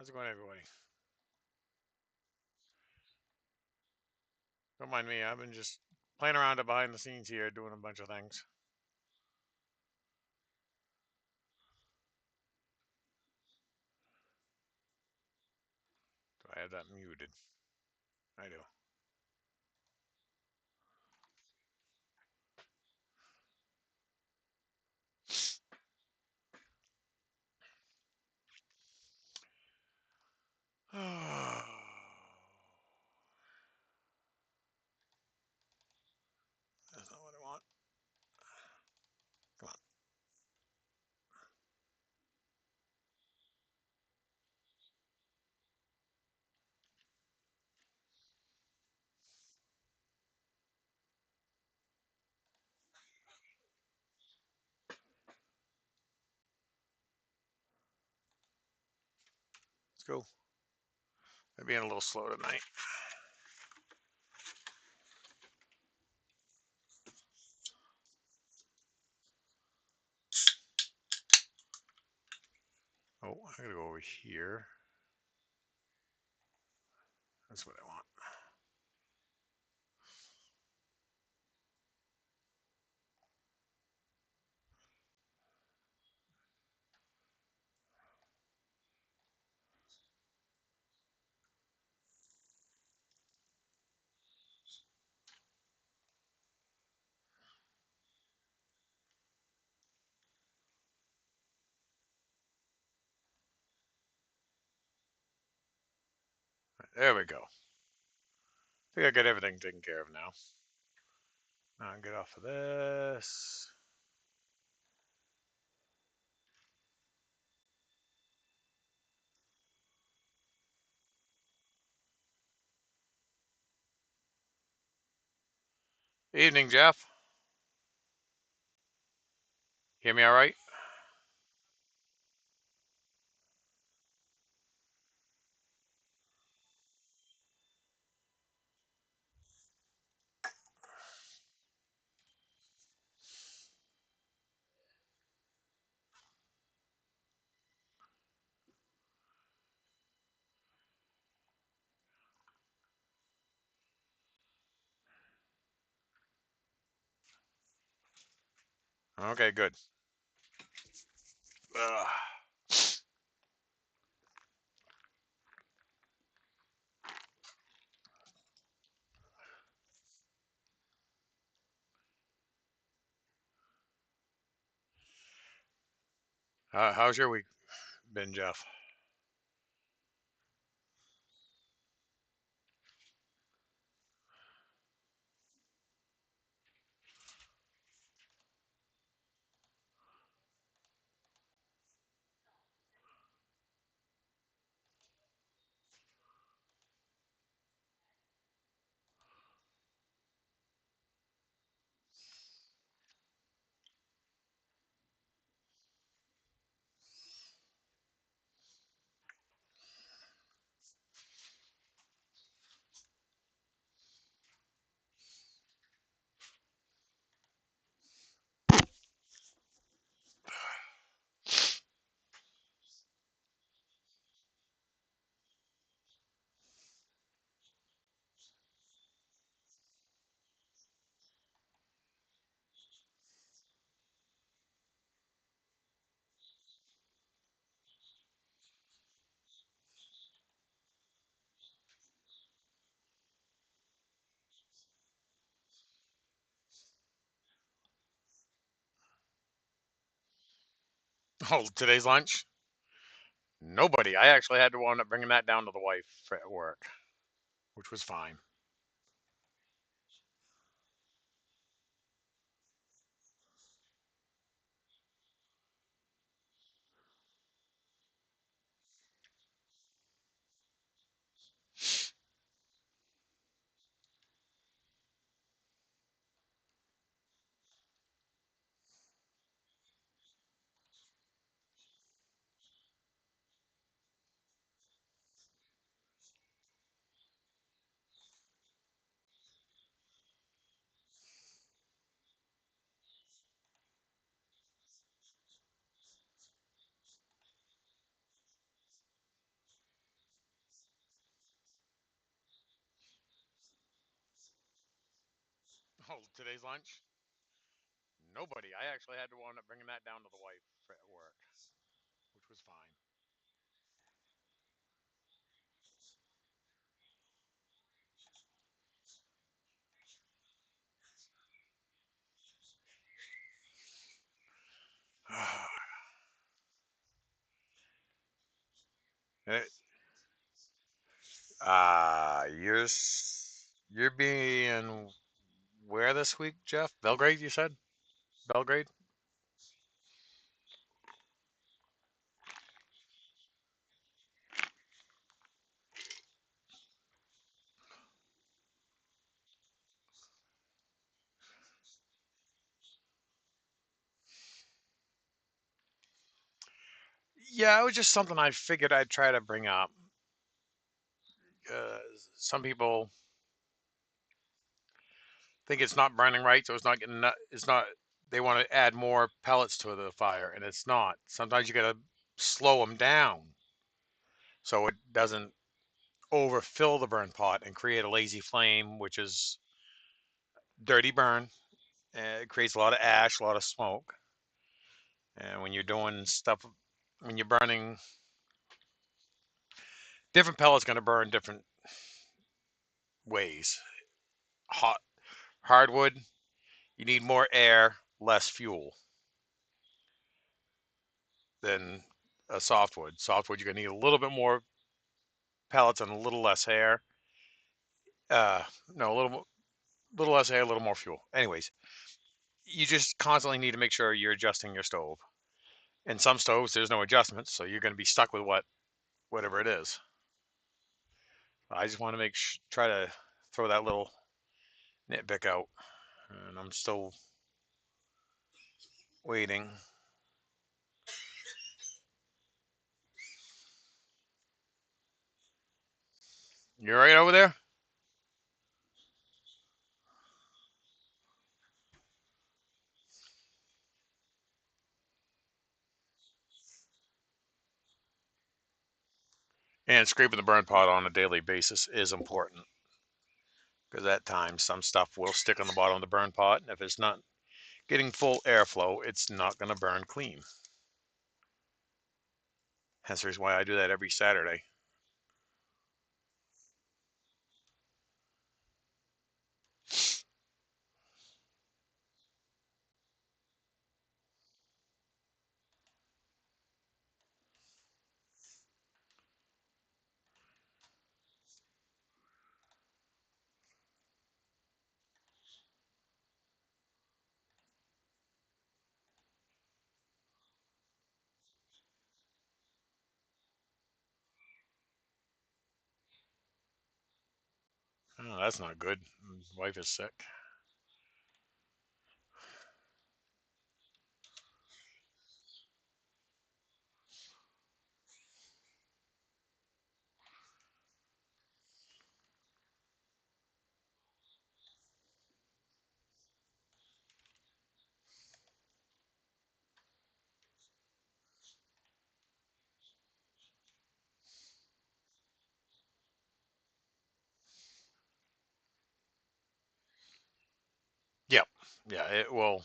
How's it going, everybody? Don't mind me. I've been just playing around behind the scenes here, doing a bunch of things. Do I have that muted? I do. That's not what I want. Come on. Let's go. I'm being a little slow tonight. Oh, I gotta go over here. That's what I want. There we go. I think I got everything taken care of now. Now get off of this. Evening, Jeff. Hear me all right? Okay, good. Ugh. How's your week been, Jeff? Oh, today's lunch? Nobody. I actually had to wind up bringing that down to the wife at work, which was fine. Oh, today's lunch? Nobody. I actually had to wind up bringing that down to the wife at work, which was fine. Eh, you're being where this week, Jeff? Belgrade, you said? Belgrade? Yeah, it was just something I figured I'd try to bring up. Uh, some people think it's not burning right, so it's not getting. It's not. They want to add more pellets to the fire, and it's not. Sometimes you gotta slow them down so it doesn't overfill the burn pot and create a lazy flame, which is dirty burn. It creates a lot of ash, a lot of smoke. And when you're doing stuff, when you're burning, different pellets going to burn different ways. Hot hardwood, you need more air, less fuel than a softwood. Softwood, you're going to need a little bit more pellets and a little less air. Uh, no, little less air, a little more fuel. Anyways, you just constantly need to make sure you're adjusting your stove. In some stoves, there's no adjustments, so you're going to be stuck with whatever it is. I just want to try to throw that little nitpick out, and I'm still waiting. You're right over there, and scraping the burn pot on a daily basis is important because at times some stuff will stick on the bottom of the burn pot, and if it's not getting full airflow, it's not going to burn clean. Hence the reason why I do that every Saturday. Oh, that's not good. Wife is sick. Yep. Yeah, it will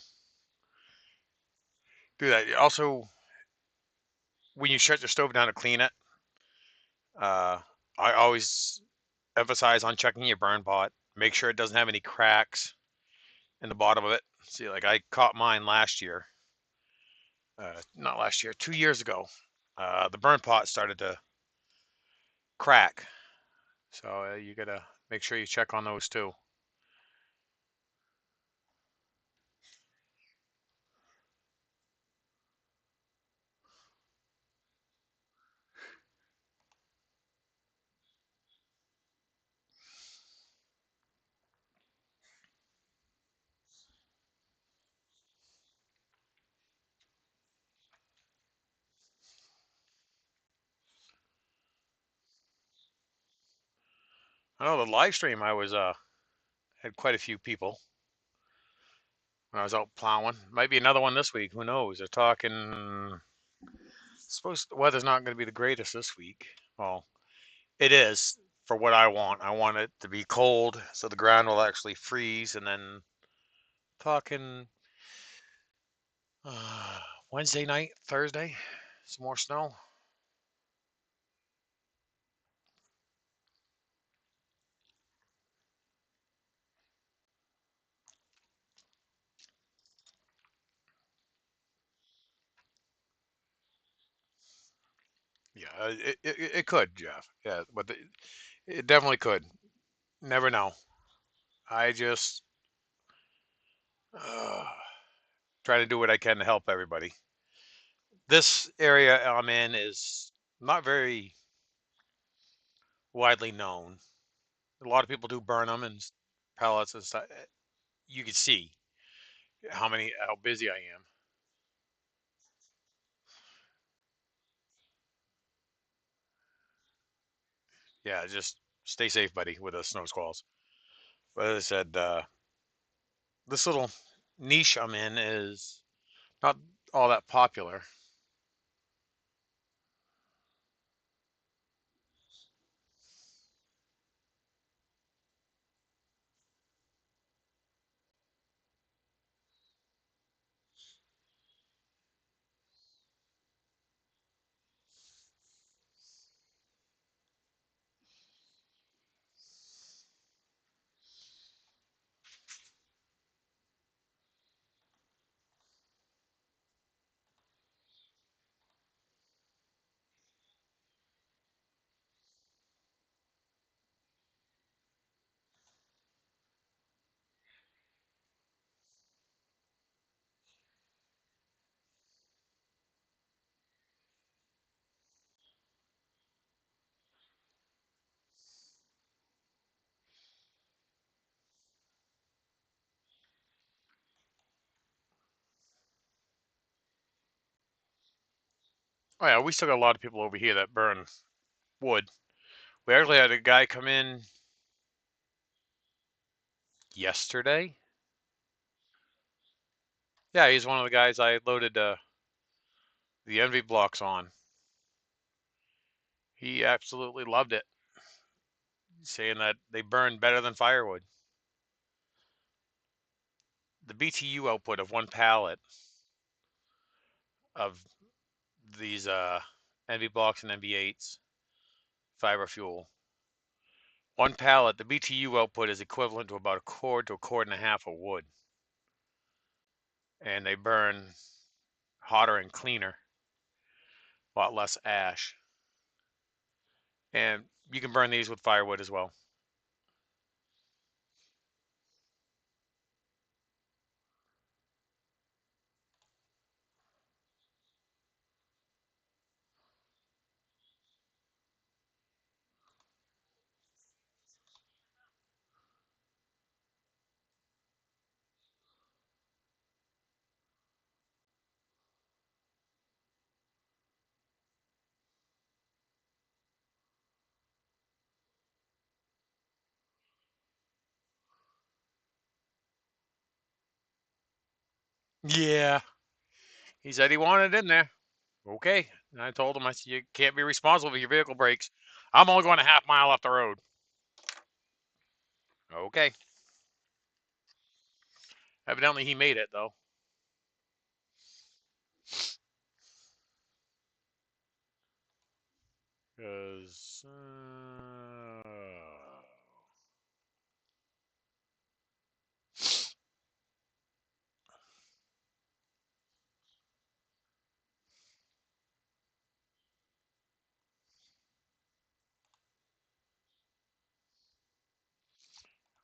do that. Also, when you shut your stove down to clean it, uh, I always emphasize on checking your burn pot. Make sure it doesn't have any cracks in the bottom of it. See, like I caught mine last year. Not last year, 2 years ago. The burn pot started to crack. So you gotta make sure you check on those too. I know the live stream I was had quite a few people when I was out plowing. Might be another one this week. Who knows? They're talking. Suppose the weather's not going to be the greatest this week. Well, it is for what I want. I want it to be cold so the ground will actually freeze, and then Talking Wednesday night, Thursday, some more snow. Yeah, it could, Jeff. Yeah, but it definitely could. Never know. I just uh, try to do what I can to help everybody. This area I'm in is not very widely known. A lot of people do burn them and pellets and stuff. You can see how busy I am. Yeah, just stay safe, buddy, with the snow squalls. But as I said, this little niche I'm in is not all that popular. Oh yeah, we still got a lot of people over here that burn wood. We actually had a guy come in yesterday. Yeah, he's one of the guys I loaded the envy blocks on. He absolutely loved it, saying that they burn better than firewood. The BTU output of one pallet of these envy blocks and MB8s fiber fuel. One pallet, the BTU output is equivalent to about a cord to a cord and a half of wood, and they burn hotter and cleaner, a lot less ash. And you can burn these with firewood as well. Yeah, he said he wanted it in there. Okay. And I told him, I said, you can't be responsible if your vehicle breaks. I'm only going a half mile off the road. Okay. Evidently, he made it, though. Because,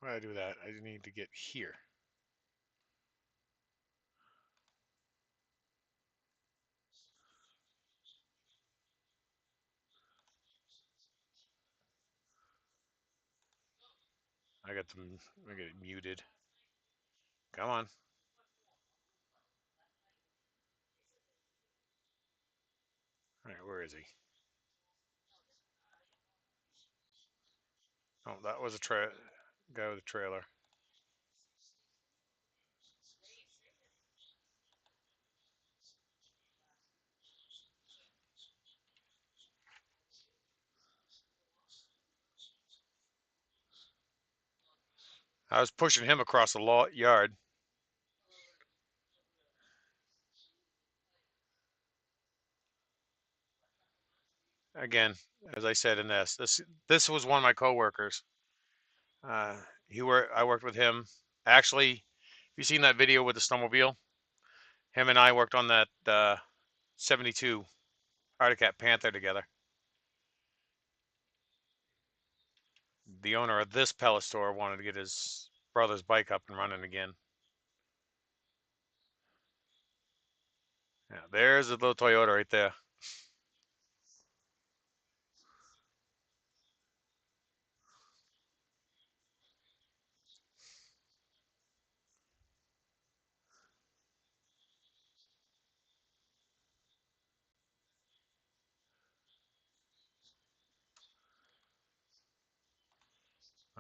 why did I do that? I need to get here. I got them. I get it muted. Come on. All right, where is he? Oh, that was a guy with a trailer. I was pushing him across the yard. again, as I said in this was one of my coworkers. Uh, I worked with him. Actually, have you seen that video with the snowmobile? Him and I worked on that 72 Arctic Cat Panther together. The owner of this pellet store wanted to get his brother's bike up and running again. Yeah, there's a little Toyota right there.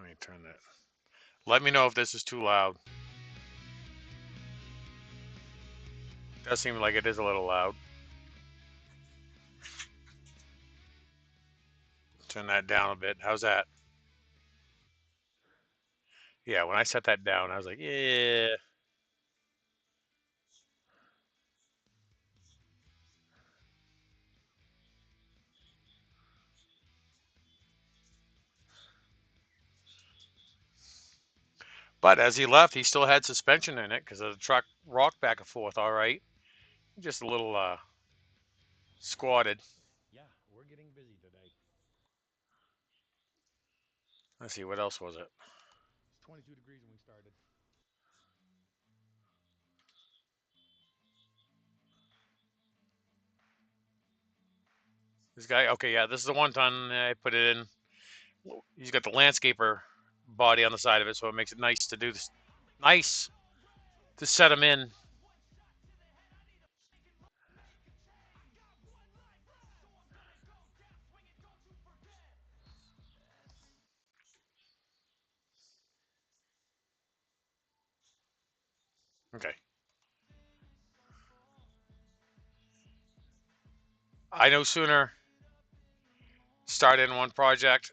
Let me turn that. Let me know if this is too loud. It does seem like it is a little loud. Turn that down a bit. How's that? Yeah, when I set that down, I was like, yeah. But as he left, he still had suspension in it because the truck rocked back and forth all right. Just a little squatted. Yeah, we're getting busy today. Let's see, what else was it? It's 22 degrees when we started. This guy, okay, yeah, this is the one ton I put it in. He's got the landscaper body on the side of it, so it makes it nice to do this. Nice to set him in. Okay. I no sooner start in one project.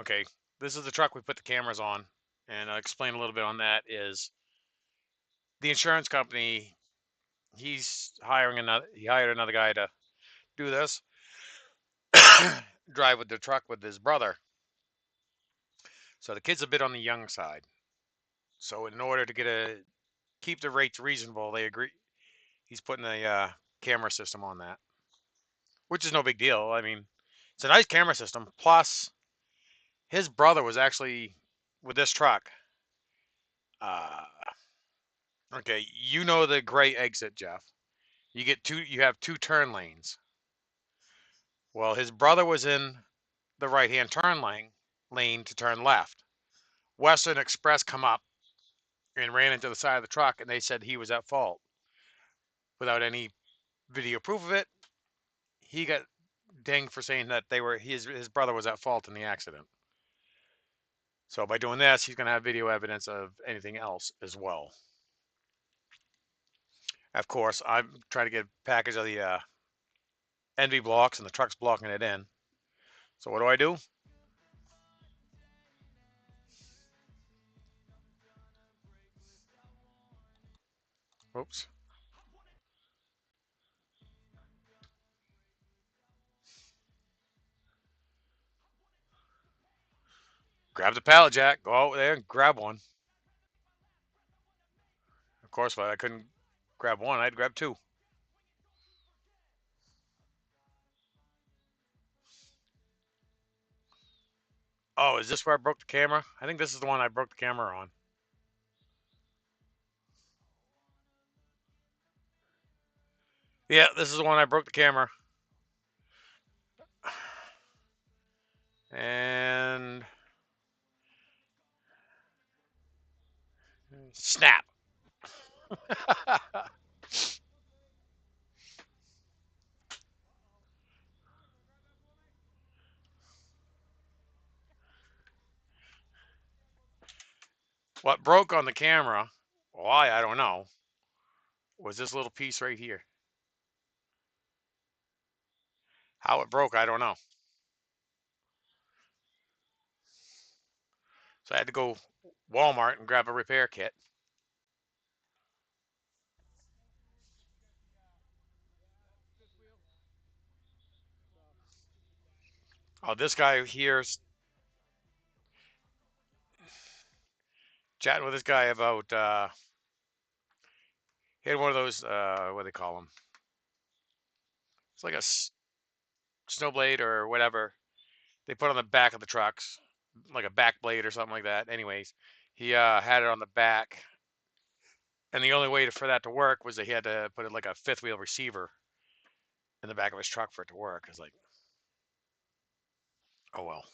Okay, this is the truck we put the cameras on, and I'll explain a little bit on that. Is the insurance company? He hired another guy to do this, drive with the truck with his brother. So the kid's a bit on the young side. So in order to keep the rates reasonable, they agree. He's putting a camera system on that, which is no big deal. I mean, it's a nice camera system. Plus, his brother was actually with this truck. Uh, okay, you know the gray exit, Jeff. You have two turn lanes. Well, his brother was in the right-hand turn lane to turn left. Western Express come up and ran into the side of the truck, and they said he was at fault without any video proof of it. He got dinged for saying that his brother was at fault in the accident. So by doing this, he's going to have video evidence of anything else as well. Of course, I'm trying to get a package of the NV blocks, and the truck's blocking it in. So what do I do? Oops. Grab the pallet jack, go out there and grab one. Of course, if I couldn't grab one, I'd grab two. Oh, is this where I broke the camera? I think this is the one I broke the camera on. Yeah, this is the one I broke the camera. And snap. What broke on the camera, why, I don't know, was this little piece right here. How it broke, I don't know. So I had to go Walmart and grab a repair kit. Oh, this guy here's chatting with this guy about he had one of those what do they call them? It's like a snowblade or whatever they put on the back of the trucks, like a back blade or something like that. Anyways, he had it on the back, and the only way for that to work was that he had to put it like a fifth wheel receiver in the back of his truck for it to work. It's like, oh well.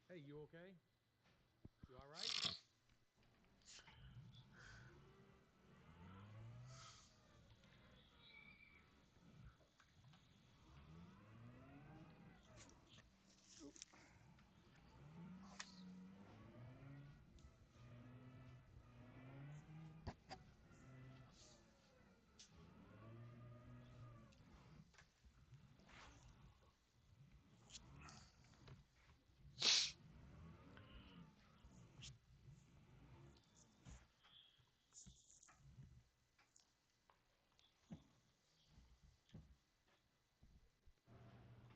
Hey, you okay? You all right?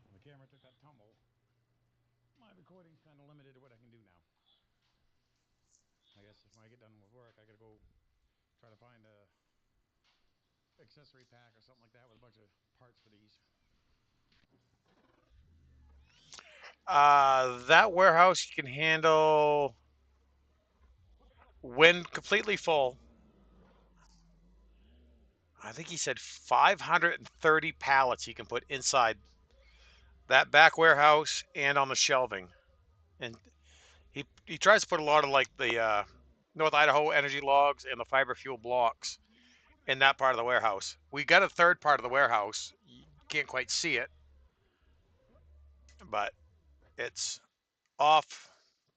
Well, the camera took that tumble. My recording's kind of limited to what I can do now. I guess if I get done with work, I gotta go try to find a accessory pack or something like that with a bunch of parts for these. That warehouse can handle when completely full. I think he said 530 pallets he can put inside that back warehouse and on the shelving. And he tries to put a lot of like the North Idaho energy logs and the fiber fuel blocks in that part of the warehouse. We got a third part of the warehouse. You can't quite see it, but it's off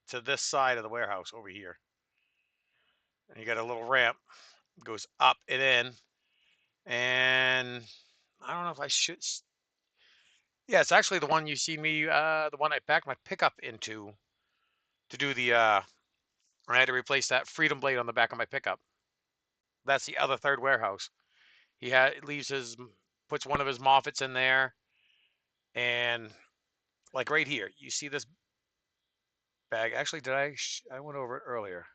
to this side of the warehouse over here. And you got a little ramp goes up and in, and I don't know if I should. Yeah, it's actually the one you see me, the one I backed my pickup into to do the. I had to replace that Freedom blade on the back of my pickup. That's the other third warehouse. He leaves his puts one of his Moffats in there, and like right here, you see this bag. Actually, did I? I went over it earlier.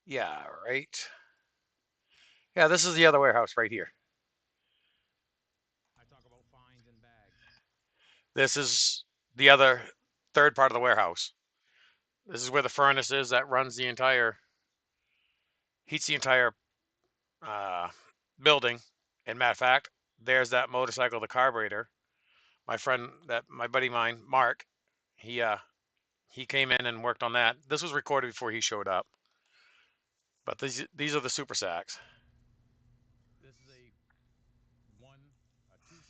Yeah, right. Yeah, this is the other warehouse right here. I talk about fines and bags. This is the other third part of the warehouse. This is where the furnace is that runs the entire, heats the entire uh, building. And matter of fact, there's that motorcycle, the carburetor. My friend, that my buddy of mine, Mark, he came in and worked on that. This was recorded before he showed up. But these are the super sacks. This is a 2,000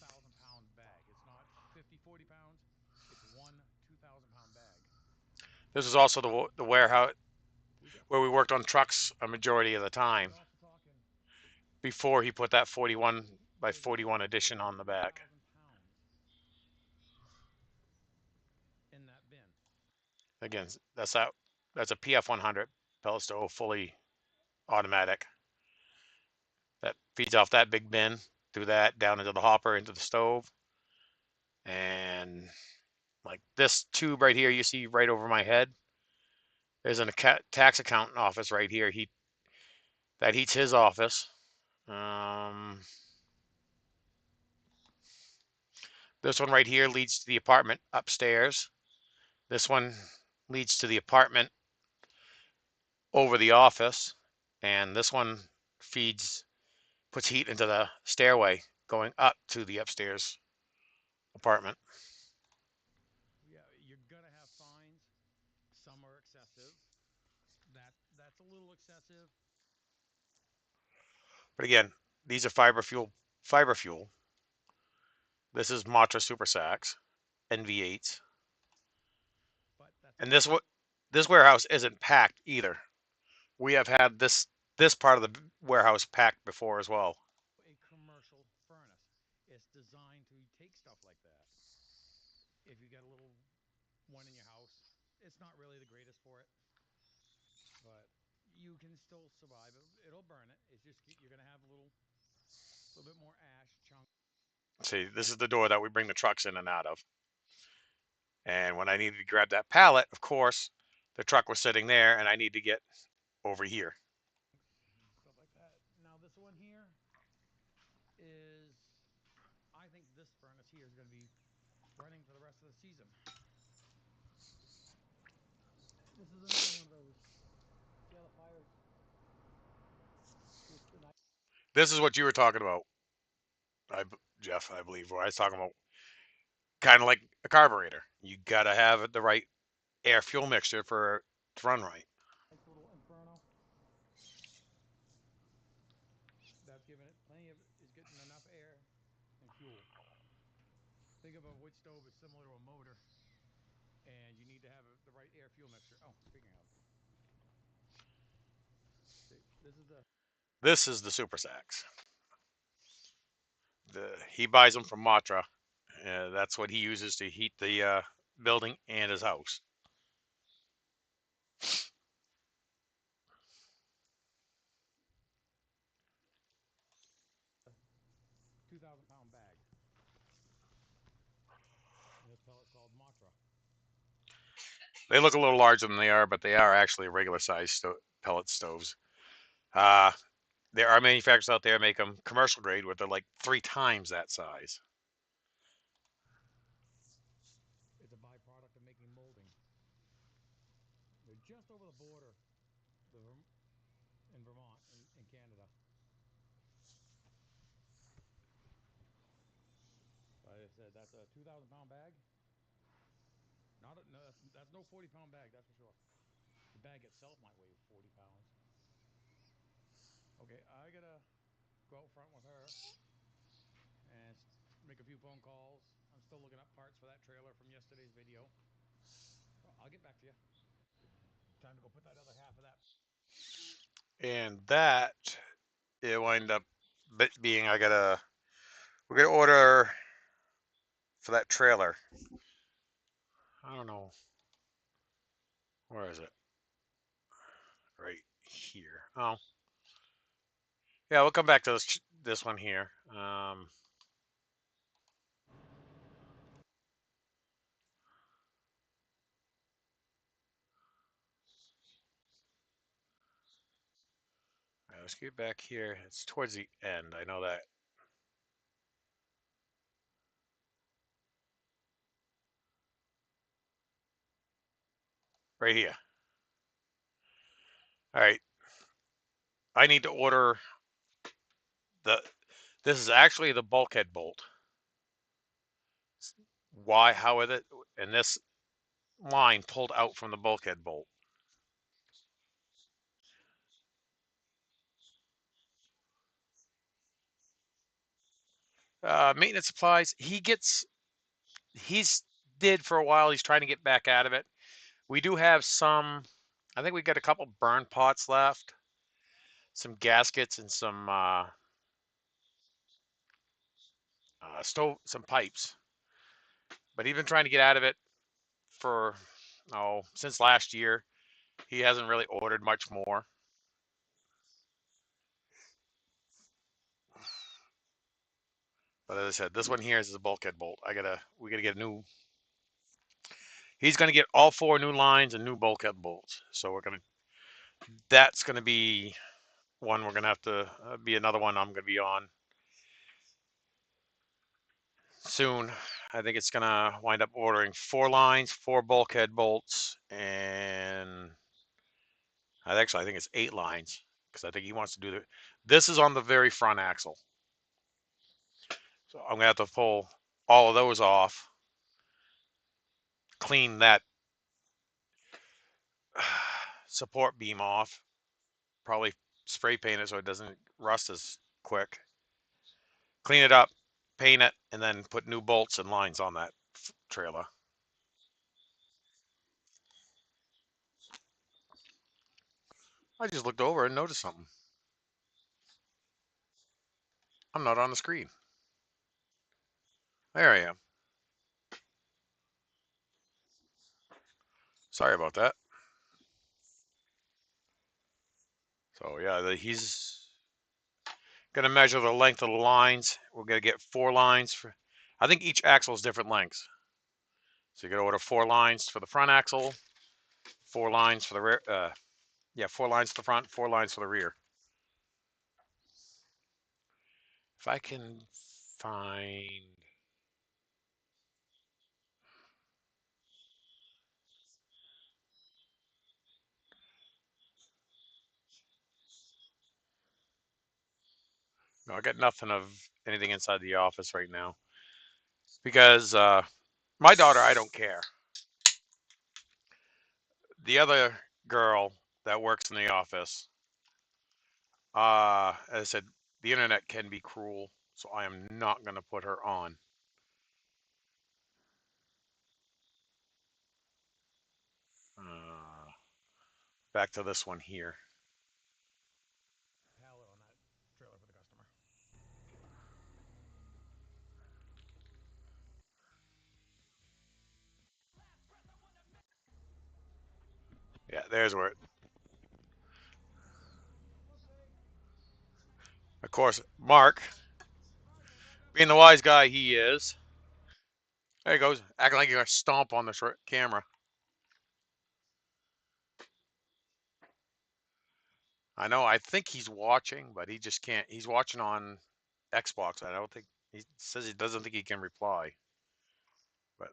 pound bag. It's not 50, 40 pounds. It's one 2,000 pound bag. This is also the warehouse We got where we worked on trucks a majority of the we time got off to talking. before he put that 41 by There's 41 literally edition on the back. 2,000 pounds in that bin. Again, that's a PF 100 pellet stove, fully automatic. That feeds off that big bin through that down into the hopper into the stove. And like this tube right here, you see right over my head. There's a tax accountant office right here. That heats his office. Um, this one right here leads to the apartment upstairs. This one leads to the apartment over the office, and this one feeds puts heat into the stairway going up to the upstairs apartment. Yeah, you're gonna have fines. Some are excessive. That's a little excessive. But again, these are fiber fuel. Fiber fuel. This is Matra Super Sacks, NV8s, But that's and also this warehouse isn't packed either. We have had this part of the warehouse packed before as well. a commercial furnace. It's designed to take stuff it's not really the greatest for it, but you can still survive. It'll burn it. It's just you're gonna have little bit more ash chunk. See, this is the door that we bring the trucks in and out of. And when I needed to grab that pallet, of course, the truck was sitting there, and I need to get over here. And stuff like that. Now this one here is, I think this furnace here is going to be running for the rest of the season. This is another one of those. See how the fire's just a nice. This is what you were talking about, Jeff, I believe, where I was talking about kind of like a carburetor. You got to have the right air fuel mixture for it to run right. Nice little inferno that's giving it plenty of, is getting enough air and fuel. Think of a wood stove as similar to a motor, and you need to have the right air fuel mixture. Oh, speaking of, see, this is the This is the super sacks. He buys them from Matra. That's what he uses to heat the building and his house. 2,000 pound bag. And this pellet's called Matra. They look a little larger than they are, but they are actually regular size pellet stoves. Uh, there are manufacturers out there make them commercial grade where they're like 3 times that size. It's a byproduct of making molding. They're just over the border the, in Vermont, in Canada. Like I said, that's a 2,000 pound bag. Not a, no, that's no 40 pound bag, that's for sure. The bag itself might weigh 40 pounds. Okay, I gotta go out front with her and make a few phone calls. I'm still looking up parts for that trailer from yesterday's video. So I'll get back to you. Time to go put that other half of that. And that it wind up being we're gonna order for that trailer. I don't know, where is it? Right here. Oh, yeah, we'll come back to this one here. Let's get back here. It's towards the end. I know that. Right here. All right. I need to order the. This is actually the bulkhead bolt. Why? How is it? And this line pulled out from the bulkhead bolt. Maintenance supplies. He's did for a while. He's trying to get back out of it. We do have some. I think we got a couple burn pots left, some gaskets, and some stove, some pipes. But he's been trying to get out of it for since last year. He hasn't really ordered much more. But as I said, this one here is a bulkhead bolt. We gotta get a new. He's gonna get all 4 new lines and new bulkhead bolts. So that's gonna be one we're gonna have to be another one I'm gonna be on soon. I think it's gonna wind up ordering 4 lines, 4 bulkhead bolts, and I think it's 8 lines because I think he wants to do the. This is on the very front axle, so I'm gonna have to pull all of those off, clean that support beam off, probably spray paint it so it doesn't rust as quick. Clean it up, paint it, and then put new bolts and lines on that trailer. I just looked over and noticed something. I'm not on the screen. There I am. Sorry about that. So yeah, he's gonna measure the length of the lines. We're gonna get 4 lines for. I think each axle is different lengths. So you're gonna order 4 lines for the front axle, 4 lines for the rear. Yeah, 4 lines for the front, 4 lines for the rear. If I can find. No, I got nothing of anything inside the office right now because my daughter, I don't care. The other girl that works in the office, as I said, the internet can be cruel, so I am not going to put her on. Uh, Back to this one here. Pallet on that trailer for the customer. Yeah, there's where, of course, Mark, being the wise guy he is, there he goes, acting like you're going to stomp on the camera. I know, I think he's watching, but he just can't. He's watching on Xbox. I don't think he says he doesn't think he can reply, but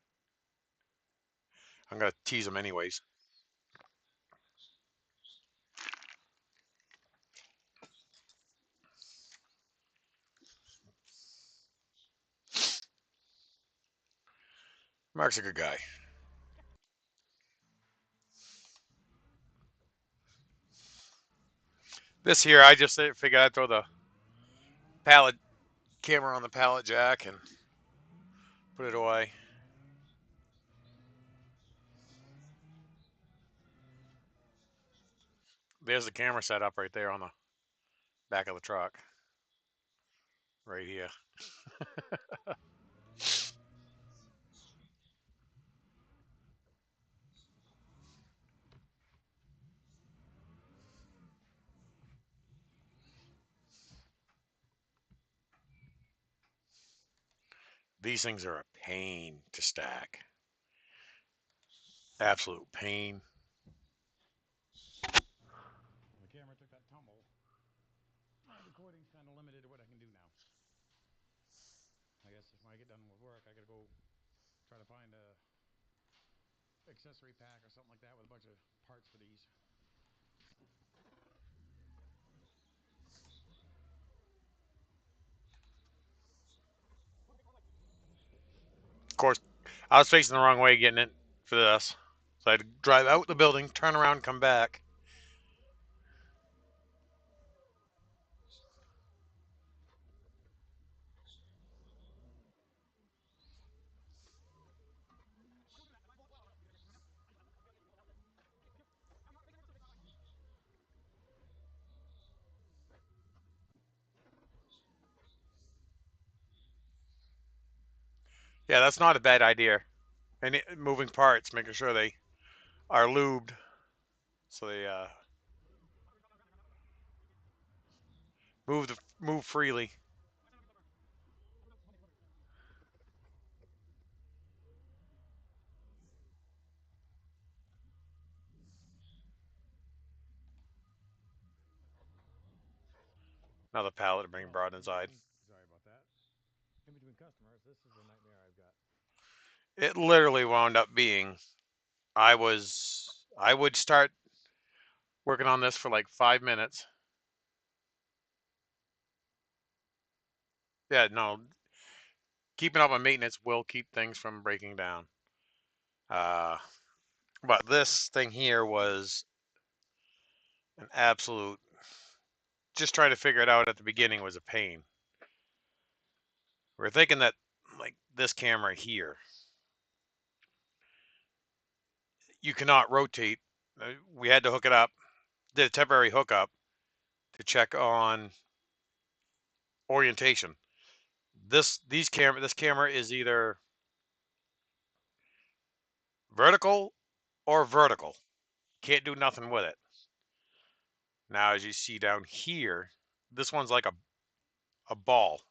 I'm going to tease him anyways. Mark's a good guy. This here, I just figured I'd throw the pallet camera on the pallet jack and put it away. There's the camera set up right there on the back of the truck, right here. These things are a pain to stack. Absolute pain. Well, the camera took that tumble. My recording's kind of limited to what I can do now. I guess when I get done with work, I gotta go try to find a accessory pack or something like that with a bunch of parts for these. Of course, I was facing the wrong way getting it for this. So I had to drive out the building, turn around, come back. Yeah, that's not a bad idea. And moving parts, making sure they are lubed so they move freely. Another pallet being Oh, brought inside. sorry about that. In between customers, this is the nightmare I've got. It literally wound up being I would start working on this for like 5 minutes. Yeah, no, keeping up on maintenance will keep things from breaking down. Uh, but this thing here was an absolute. Just trying to figure it out at the beginning was a pain. We're thinking that like this camera here, you cannot rotate. We had to hook it up. Did a temporary hookup to check on orientation. This camera is either vertical or vertical. Can't do nothing with it. Now, as you see down here, this one's like a ball.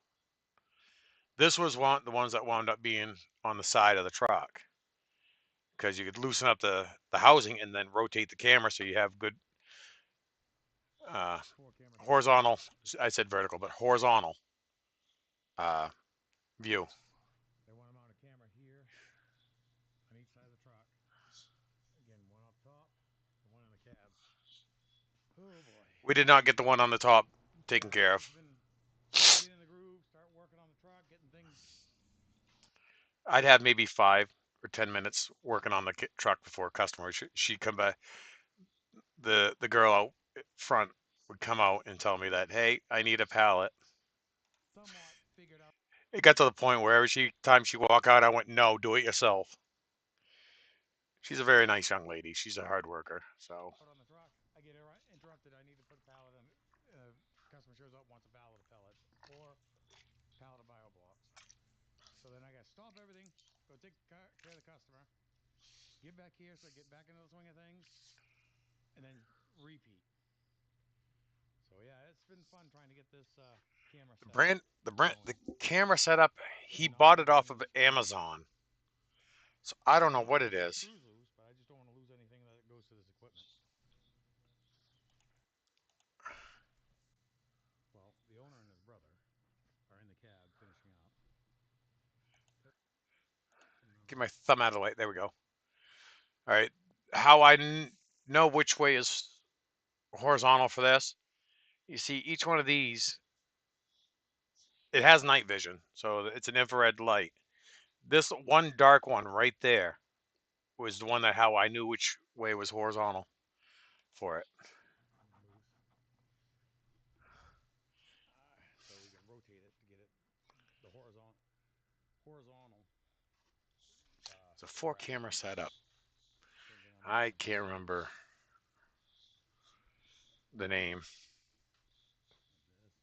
This was the ones that wound up being on the side of the truck because you could loosen up the housing and then rotate the camera so you have good uh, Four camera setup. horizontal. I said vertical, but horizontal uh, view. They want to mount a camera here on each side of the truck. Again, one up top and one in the cab. Oh boy. We did not get the one on the top taken Yeah, care of. it's been trying to get in the groove, start working on the truck, getting things. I'd have maybe 5 or 10 minutes working on the truck before a customer. She'd come back. The girl out front would come out and tell me that, hey, I need a pallet. Somewhat figured out It got to the point where every time she walk out, I went, no, do it yourself. She's a very nice young lady. She's a hard worker. So on the truck. I get interrupted. I need to put a pallet in. Customer shows up, wants a pallet of pellets or pallet of bio blocks. So then I got to stop everything, go take care of the customer, get back here so I get back into the swing of things, and then repeat. So yeah, it's been fun trying to get this camera setup the going. camera setup, he Not bought it losing off any of equipment. Amazon. So I don't know Well, what I it don't want the is. screws loose, but I just don't want to lose anything that goes to this equipment. Well, the owner and his brother are in the cab finishing up. Get my thumb out of the way. There we go. All right. How I know which way is horizontal for this. You see, each one of these, it has night vision, so it's an infrared light. This one dark one right there was the one that how I knew which way was horizontal for it. Loose. So we can rotate it to get it the horizontal It's a four camera tracking. setup. Same thing on this I one. can't remember the name. Like this.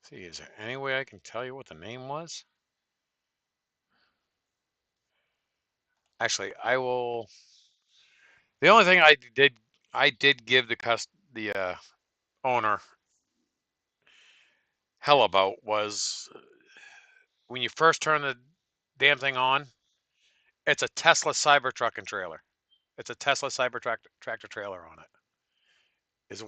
See, is there any way I can tell you what the name was? Actually, I will. The only thing I did give the owner hell about was when you first turn the damn thing on. It's a Tesla Cybertruck and trailer. It's a Tesla tractor trailer on it. Is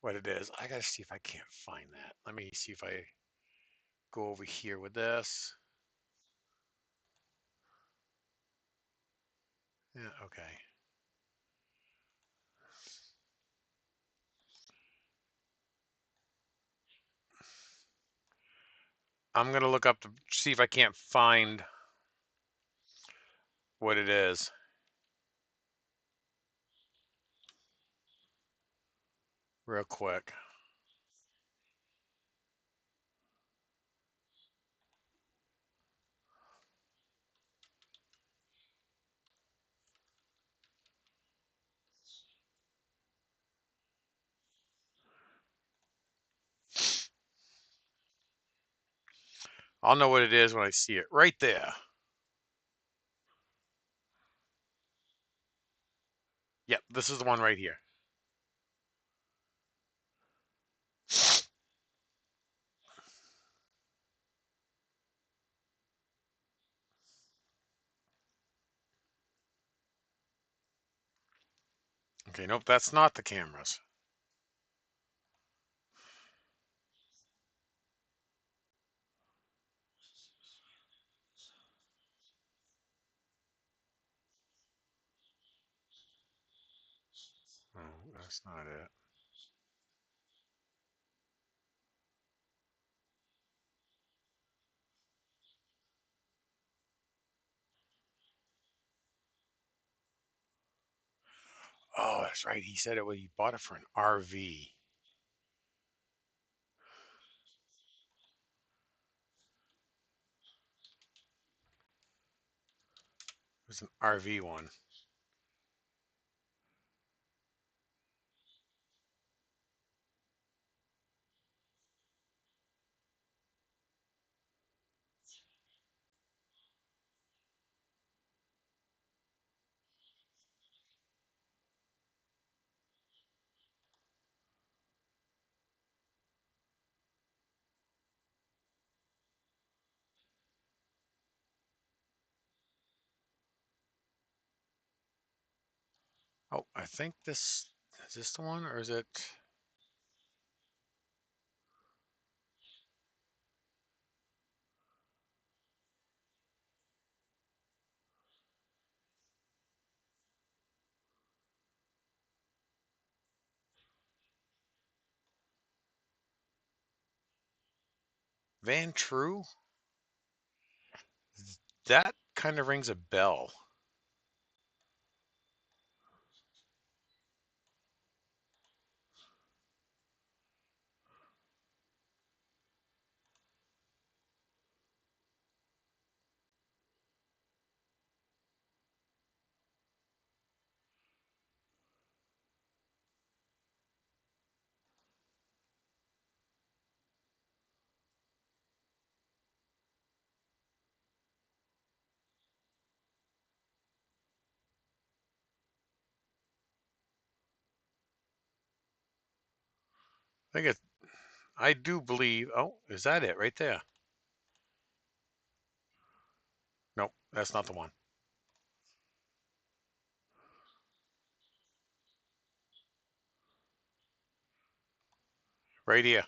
what it is. I gotta see if I can't find that. Let me see if I go over here with this. Yeah, okay. I'm gonna look up to see if I can't find what it is real quick. I'll know what it is when I see it right there. Yep, this is the one right here. Okay, nope, that's not the cameras. Oh, that's not it. Oh, that's right. He said he bought it for an RV. It was an RV one. Oh, I think this is this the one, or is it Van True? That kind of rings a bell. I think it. I do believe. Oh, is that it right there? Nope, that's not the one. Right here.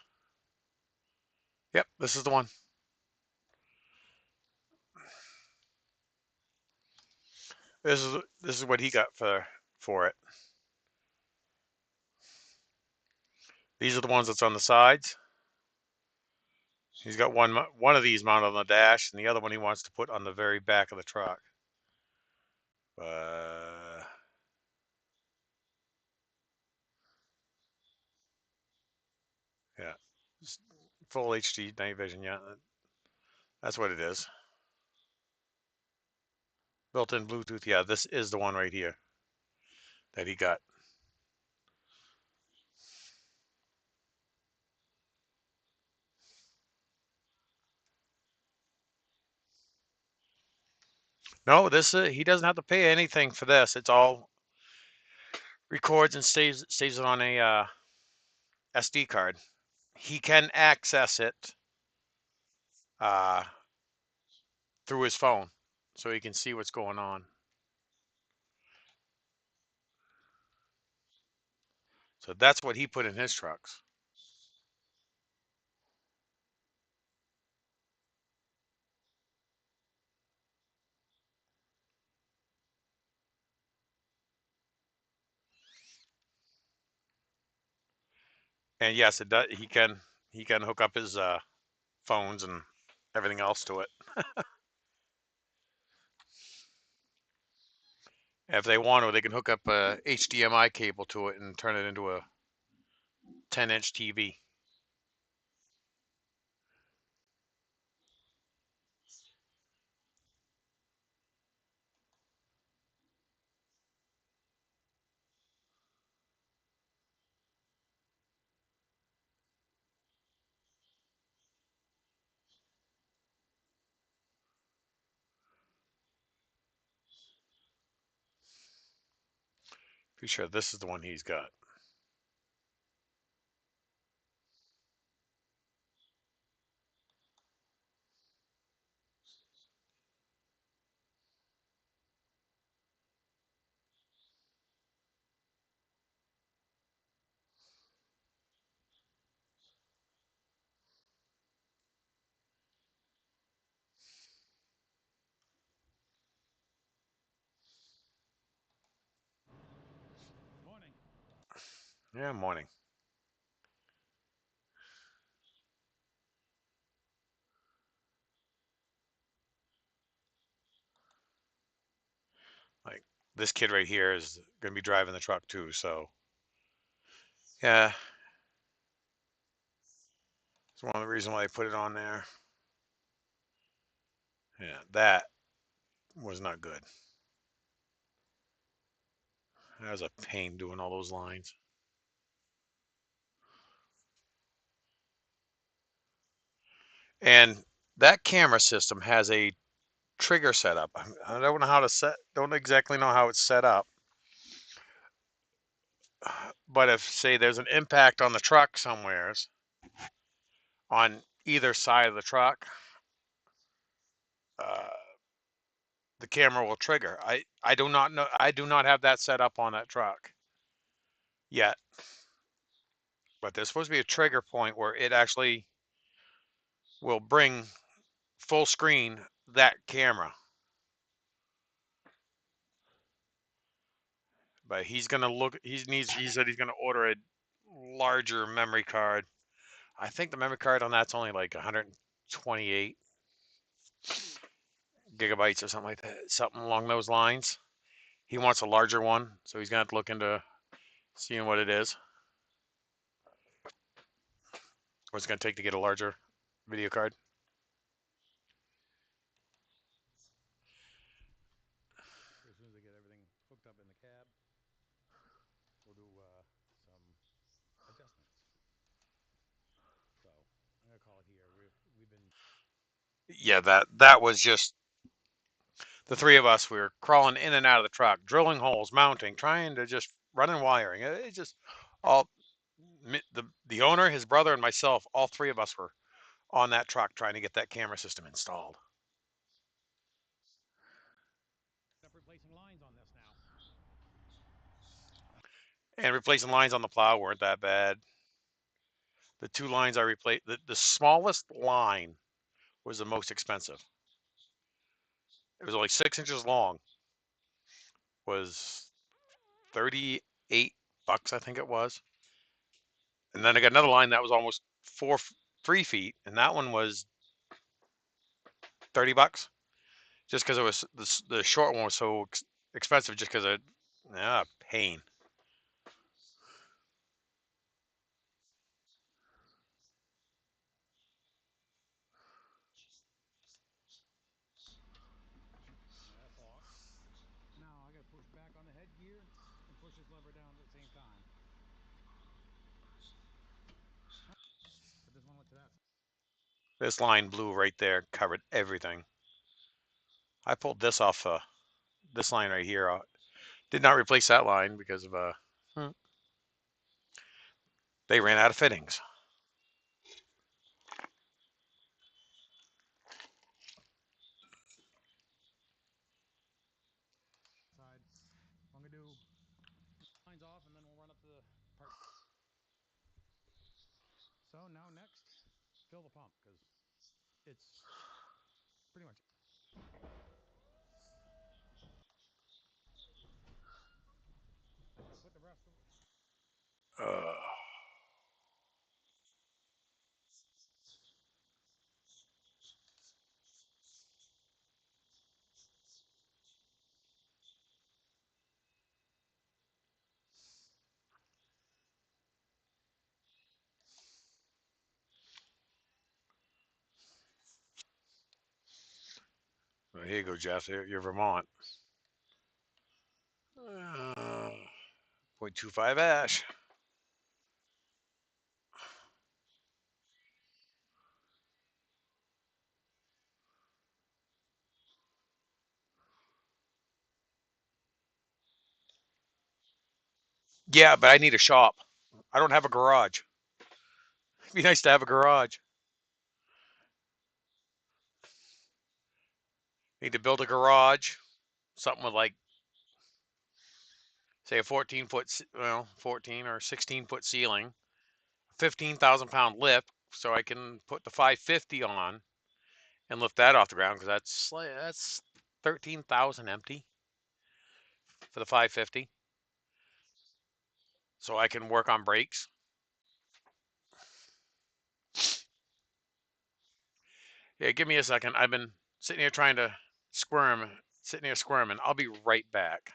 Yep, this is the one. This is what he got for it. These are the ones that's on the sides. He's got one of these mounted on the dash, and the other one he wants to put on the very back of the truck. Yeah, full HD night vision. Yeah, that's what it is. Built-in Bluetooth. Yeah, this is the one right here that he got. No, this he doesn't have to pay anything for this. It's all records and saves it on a SD card. He can access it uh, through his phone, so he can see what's going on. So that's what he put in his trucks. And yes, it does. He can hook up his phones and everything else to it. If they want to, they can hook up a HDMI cable to it and turn it into a 10-inch TV. Pretty sure this is the one he's got. Morning. Yeah, morning. Like this kid right here is going to be driving the truck too. So yeah, it's one of the reasons why I put it on there. Yeah, that was not good. That was a pain doing all those lines. And that camera system has a trigger setup. I don't know how to set. Don't exactly know how it's set up. But if say there's an impact on the truck somewheres on either side of the truck, uh, the camera will trigger. I do not know. I do not have that set up on that truck yet. But there's supposed to be a trigger point where it actually will bring full screen that camera. But he's gonna look. He said he's gonna order a larger memory card. I think the memory card on that's only like 128 gigabytes or something like that, something along those lines. He wants a larger one, so he's gonna have to look into seeing what it is. What it's gonna take to get a larger video card. As soon as they get everything hooked up in the cab, we'll do some adjustments. So I'm gonna call it here. We've been Yeah, that was just the three of us. We were crawling in and out of the truck, drilling holes, mounting, trying to just running wiring. It just all the owner, his brother, and myself. All three of us were on that truck trying to get that camera system installed. up replacing lines on this now. And replacing lines on the plow weren't that bad. The two lines I replaced, the smallest line was the most expensive. It was only 6 inches long. Was 38 bucks, I think it was. And then I got another line that was almost 3 feet, and that one was 30 bucks. Just because it was the short one was so expensive, just because of pain. That's off. Now I gotta push back on the head gear and push this lever down at the same time. But this one went to that side. This line blew right there, covered everything. I pulled this off this line right here. Did not replace that line because of they ran out of fittings. I'm gonna do lines off and then we'll run up to the part. So now next, fill the pump because it's pretty much. I can put the rest of. Uh, well, here you go, Jeff. You're Vermont. 0.25 ash. Yeah, but I need a shop. I don't have a garage. It'd be nice to have a garage. Need to build a garage, something with like, say, a 14-foot, 14 or 16-foot ceiling, 15,000-pound lift, so I can put the 550 on and lift that off the ground because that's 13,000 empty for the 550. So I can work on brakes. Yeah, give me a second. I've been sitting here trying to sitting here squirming. I'll be right back.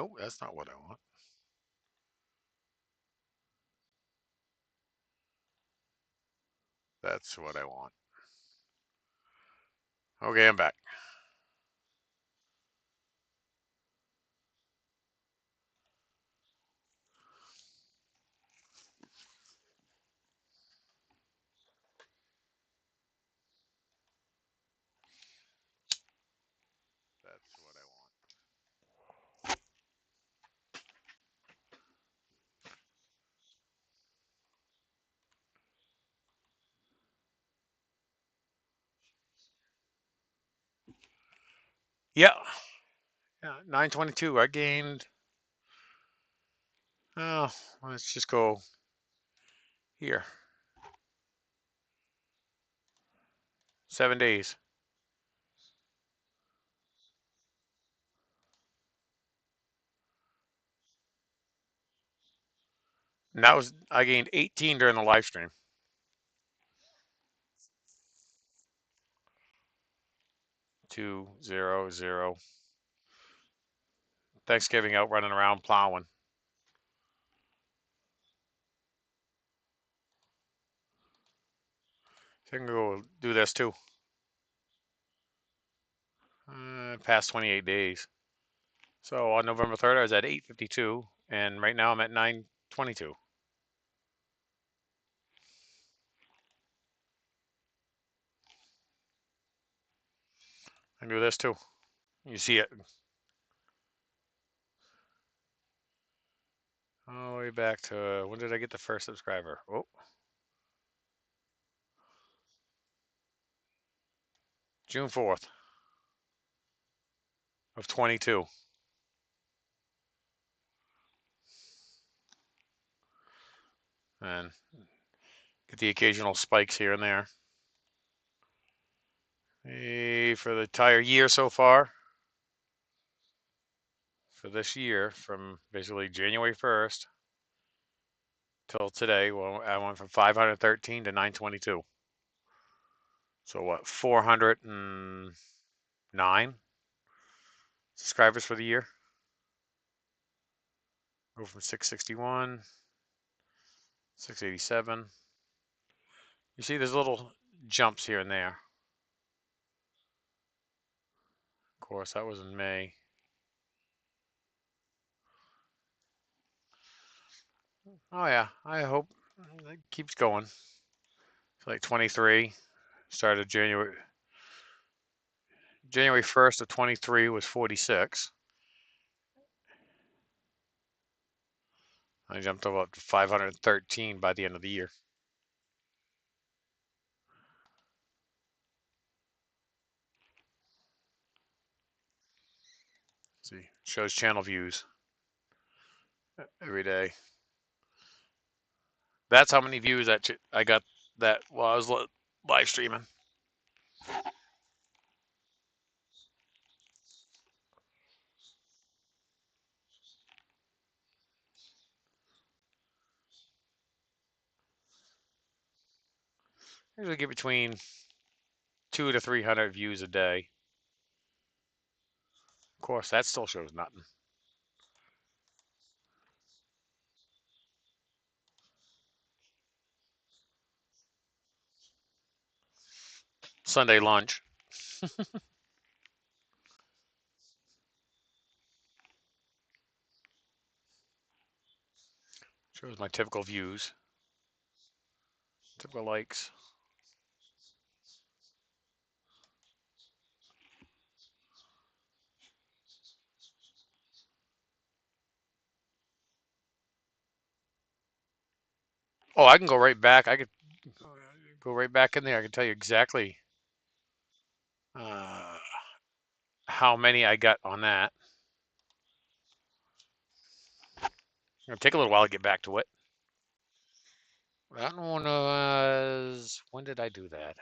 Nope, that's not what I want. That's what I want. Okay, I'm back. That's what I want. Yeah, yeah, 922. I gained. Oh, let's just go here. 7 days. And that was I gained 18 during the live stream. 200. Thanksgiving out running around plowing. So I can go do this too. Past 28 days. So on November 3rd, I was at 852, and right now I'm at 922. I can do this too. You see it all the way back to when did I get the first subscriber? Oh, June 4th of 22. And get the occasional spikes here and there. For the entire year so far, for this year, from basically January 1st till today, well, I went from 513 to 922. So what, 409 subscribers for the year? Go from 661, 687. You see there's little jumps here and there. Of course, that was in May. Oh yeah, I hope it keeps going. It's like 23. Started January 1st of 23 was 46. I jumped up to 513 by the end of the year. See, shows channel views every day. That's how many views that I got that while I was live streaming. I usually get between 200 to 300 views a day. Of course, that still shows nothing. Sunday lunch shows my typical views, typical likes. Oh, I can go right back. I could go right back in there. I can tell you exactly uh, how many I got on that. It'll take a little while to get back to it. That one was, when did I do that?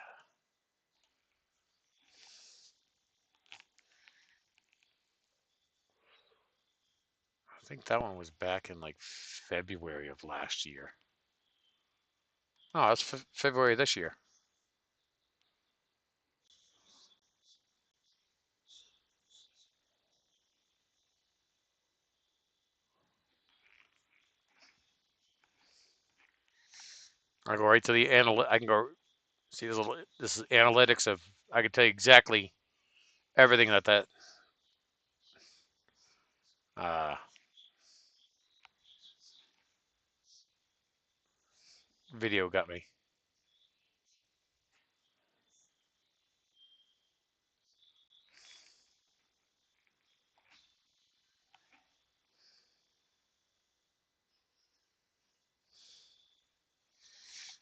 I think that one was back in like February of last year. Oh, that's February this year. I go right to the I can go see this is analytics of. I can tell you exactly everything that uh, video got me.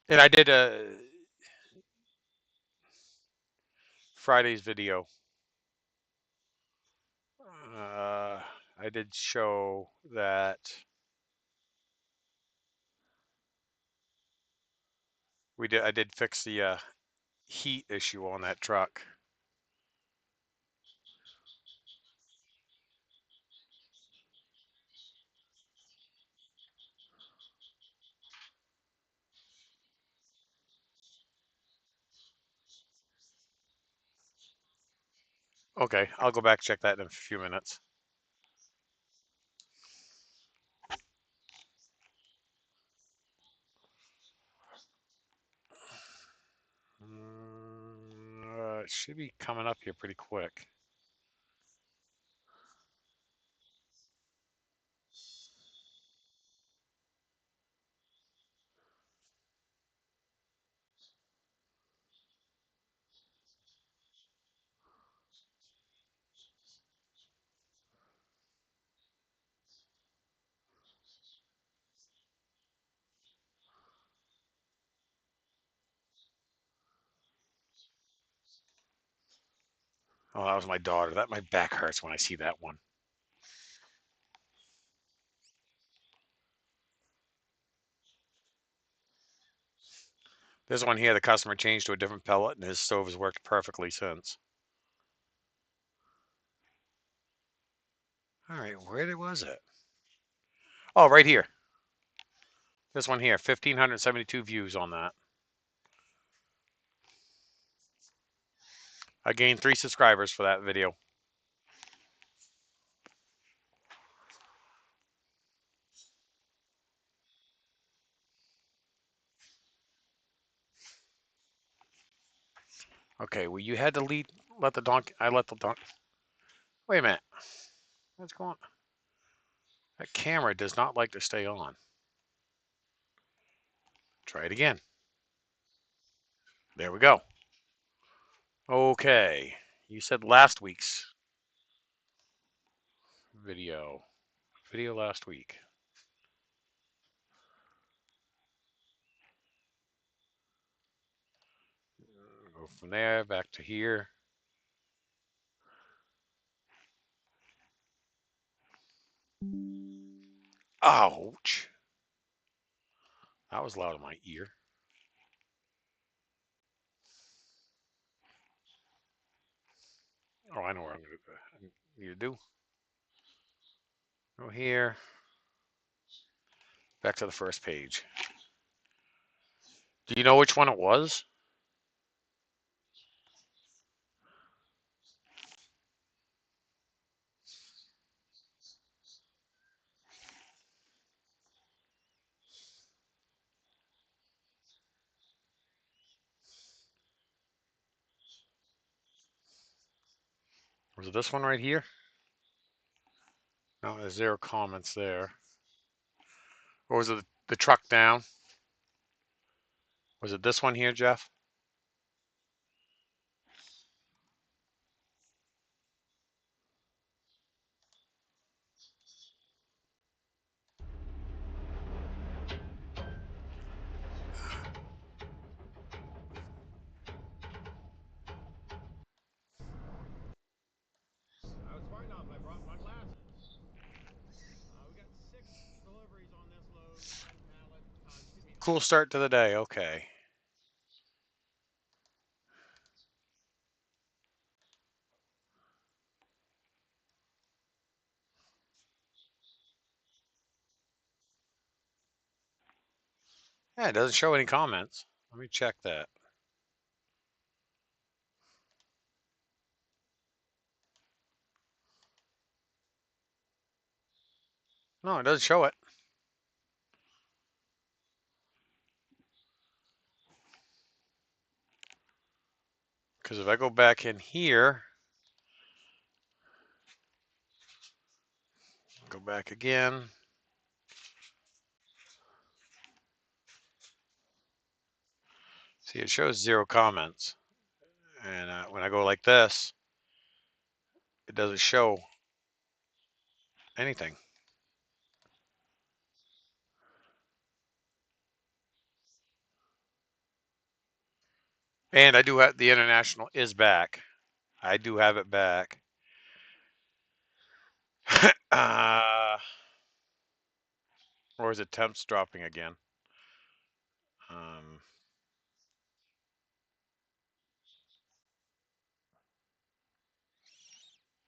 And I did a Friday's video. Uh, I did show that we did. I did fix the heat issue on that truck. Okay, I'll go back check that in a few minutes. It should be coming up here pretty quick. Oh, that was my daughter. That my back hurts when I see that one. This one here, the customer changed to a different pellet, and his stove has worked perfectly since. All right, where was it? Oh, right here. This one here, 1,572 views on that. I gained 3 subscribers for that video. Okay, well, you had to let the donkey. I let the donkey. Wait a minute. What's going on? That camera does not like to stay on. Try it again. There we go. Okay. You said last week's video. Video last week. Go from there back to here. Ouch. That was loud in my ear. Oh, I know where I'm going to need to do. Go here. Back to the first page. Do you know which one it was? Was it this one right here? No, there's 0 comments there. Or was it the truck down? Was it this one here, Jeff? I was smart enough. I brought my glasses. We got 6 deliveries on this load. 10 pallet. Excuse me, Cool 11. start to the day. Okay. Yeah, it doesn't show any comments. Let me check that. No, it doesn't show it. Because if I go back in here, go back again. See, it shows 0 comments. And when I go like this, it doesn't show anything. And I do have the international is back. I do have it back. uh, or is it temps dropping again? Um,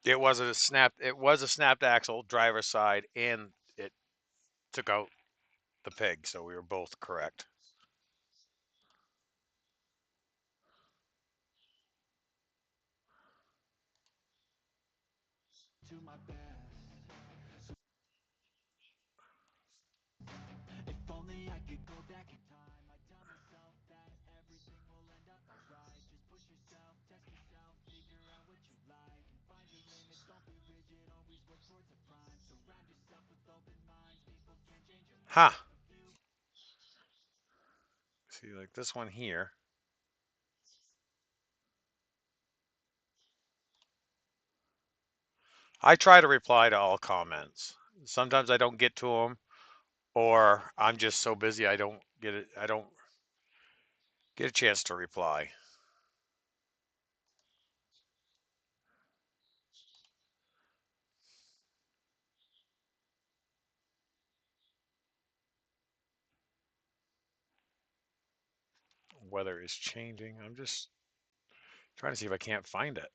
it was a snap. It was a snapped axle, driver's side, and it took out the pig. So we were both correct. Ha! Huh. See, like this one here. I try to reply to all comments. Sometimes I don't get to them, or I'm just so busy I don't get it. I don't get a chance to reply. Weather is changing. I'm just trying to see if I can't find it.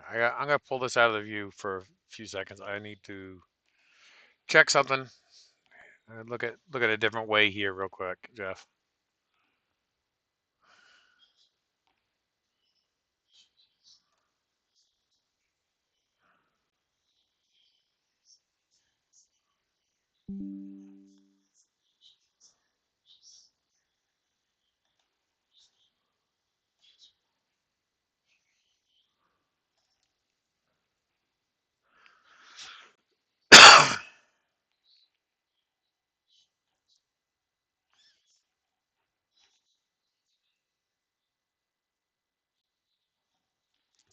I'm gonna pull this out of the view for a few seconds. I need to check something. Look at a different way here, real quick, Jeff.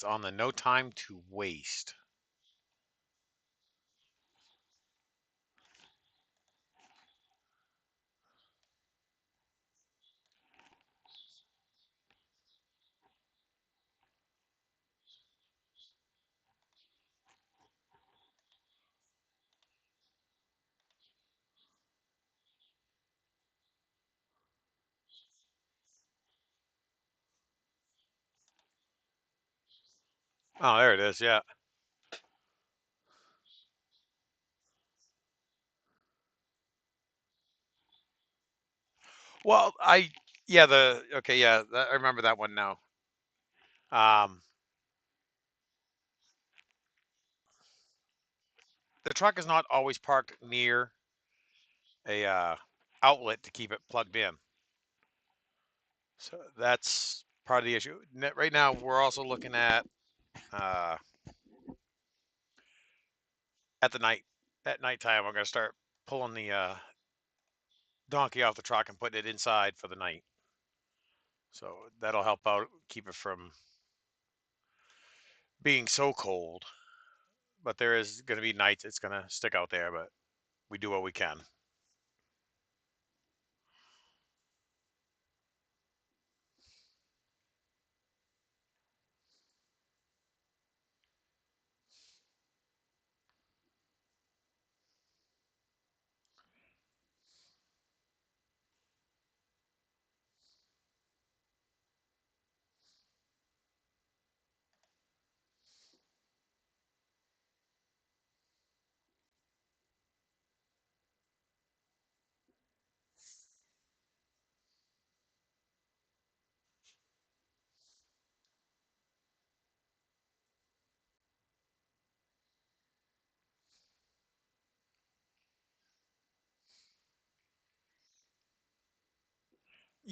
It's on the no time to waste. Oh, there it is. Yeah. Well, yeah, I remember that one now. Um, the truck is not always parked near a outlet to keep it plugged in. So that's part of the issue. Right now, we're also looking uh, at the night at nighttime. We're going to start pulling the donkey off the truck and putting it inside for the night. So that'll help out, keep it from being so cold. But there is going to be nights it's going to stick out there, but we do what we can.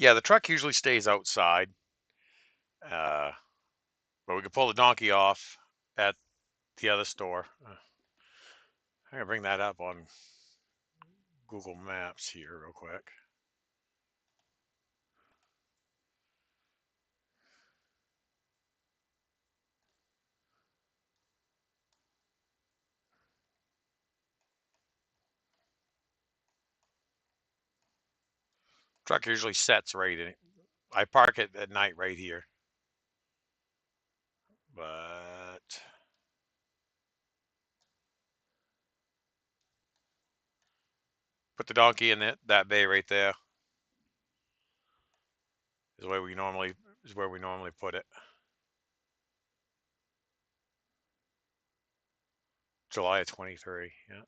Yeah, the truck usually stays outside, uh, but we could pull the donkey off at the other store. I'm gonna bring that up on Google Maps here real quick. Truck usually sets right in. I park it at night right here, but put the donkey in that bay right there is where we normally put it. July of 23. Yeah.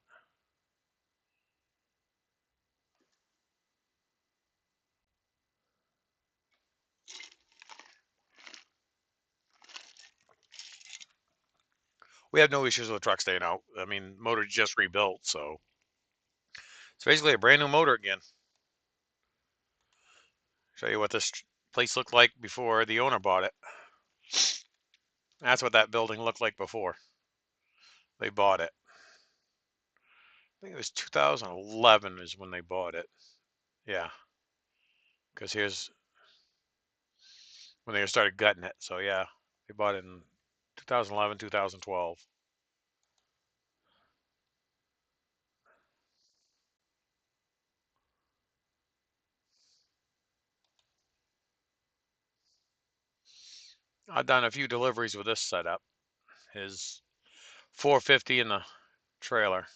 We have no issues with the truck staying out. I mean, motor just rebuilt, so it's basically a brand new motor again. Show you what this place looked like before the owner bought it. That's what that building looked like before they bought it. I think it was 2011 is when they bought it. Yeah, because here's when they started gutting it. So yeah, they bought it in 2011, 2012. I've done a few deliveries with this setup. His 450 in the trailer.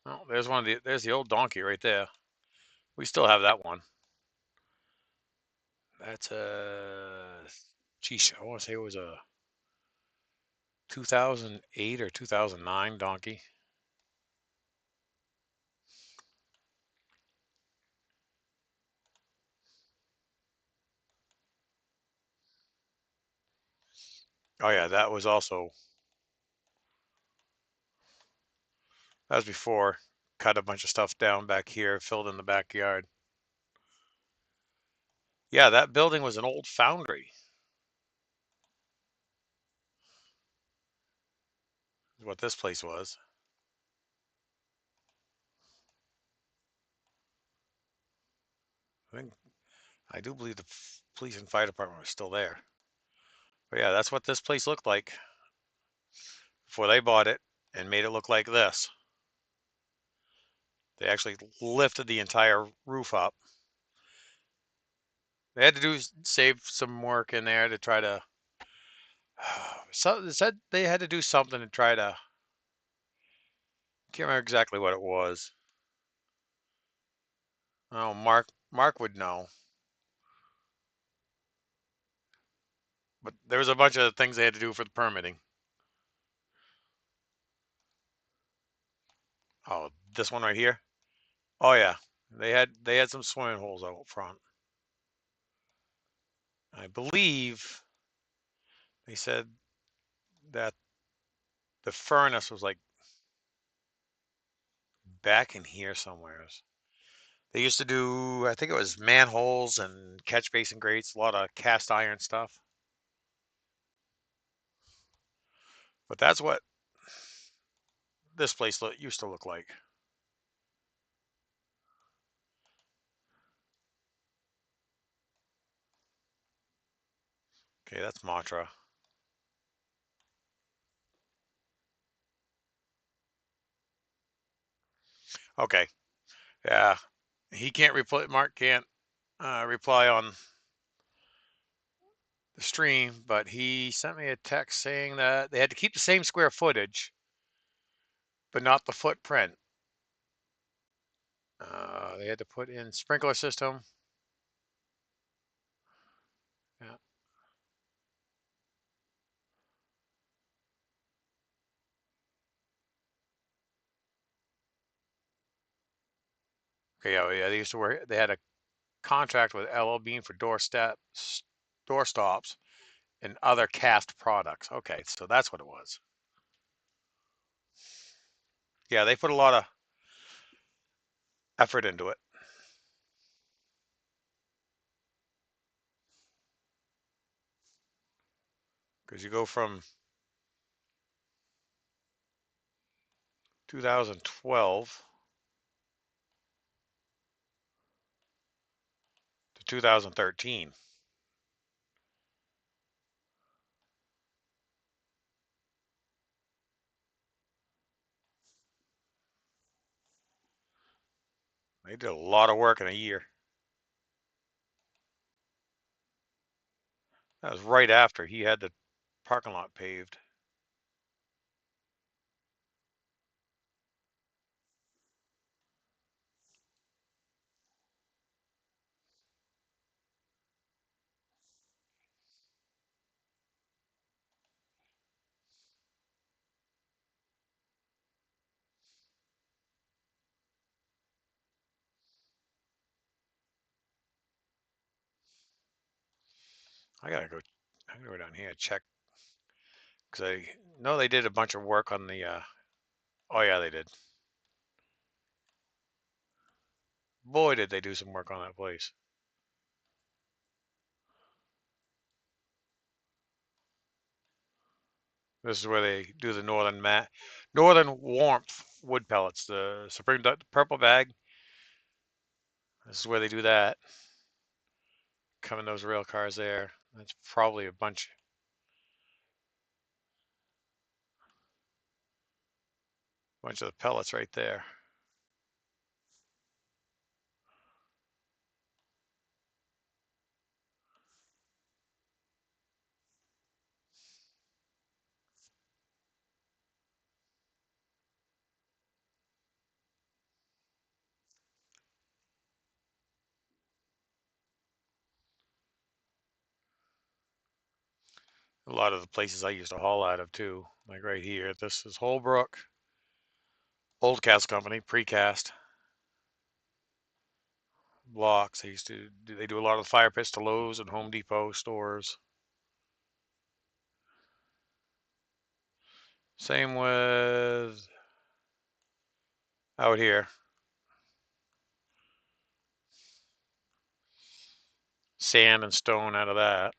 Oh, there's the old donkey right there. We still have that one. That's a, geez, I want to say it was a 2008 or 2009 donkey. Oh yeah, that was before. Cut a bunch of stuff down back here, filled in the backyard. Yeah, that building was an old foundry. Is what this place was. I think I do believe the police and fire department was still there. But yeah, that's what this place looked like before they bought it and made it look like this. They actually lifted the entire roof up. They had to save some work in there to try to. So they said they had to do something to try to. Can't remember exactly what it was. Oh, Mark would know. But there was a bunch of things they had to do for the permitting. Oh, this one right here. Oh yeah, they had some swimming holes out front. I believe they said that the furnace was like back in here somewhere. They used to do, I think it was manholes and catch basin grates, a lot of cast iron stuff. But that's what this place used to look like. Okay, that's Matra. Okay, yeah, he can't reply. Mark can't reply on the stream, but he sent me a text saying that they had to keep the same square footage, but not the footprint. They had to put in sprinkler system. Yeah. Okay, yeah, yeah. They used to work. They had a contract with LL Bean for door stops, and other cast products. Okay, so that's what it was. Yeah, they put a lot of effort into it because you go from 2012 to 2013. They did a lot of work in a year. That was right after he had the parking lot paved. I gotta go. I gotta go down here and check because I know they did a bunch of work on the. Oh yeah, they did. Boy, did they do some work on that place. This is where they do the northern warmth wood pellets. The Supreme purple bag. This is where they do that. Come in those rail cars there. That's probably a bunch of the pellets right there. A lot of the places I used to haul out of too. Like right here. This is Holbrook. Old Cast Company, precast blocks. They used to they do a lot of the fire pits to Lowe's and Home Depot stores. Same with out here. Sand and stone out of that.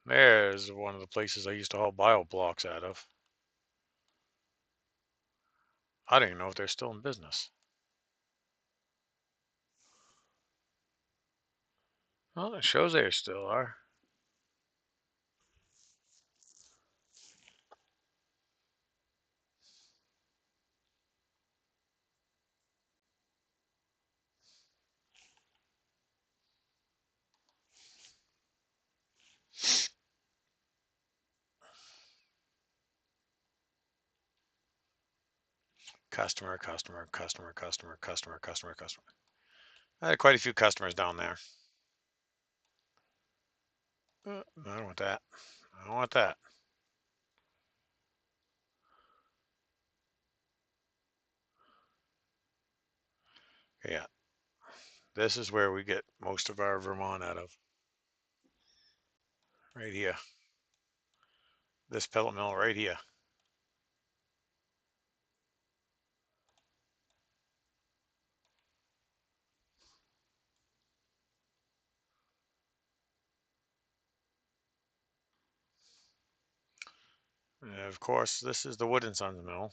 There's one of the places I used to haul bio blocks out of. I don't even know if they're still in business. Well, it shows they still are. Customer, customer, customer, customer, customer, customer, customer. I had quite a few customers down there. I don't want that. I don't want that. Yeah, this is where we get most of our Vermont out of. Right here. This pellet mill right here. And of course, this is the Wood and Sons mill.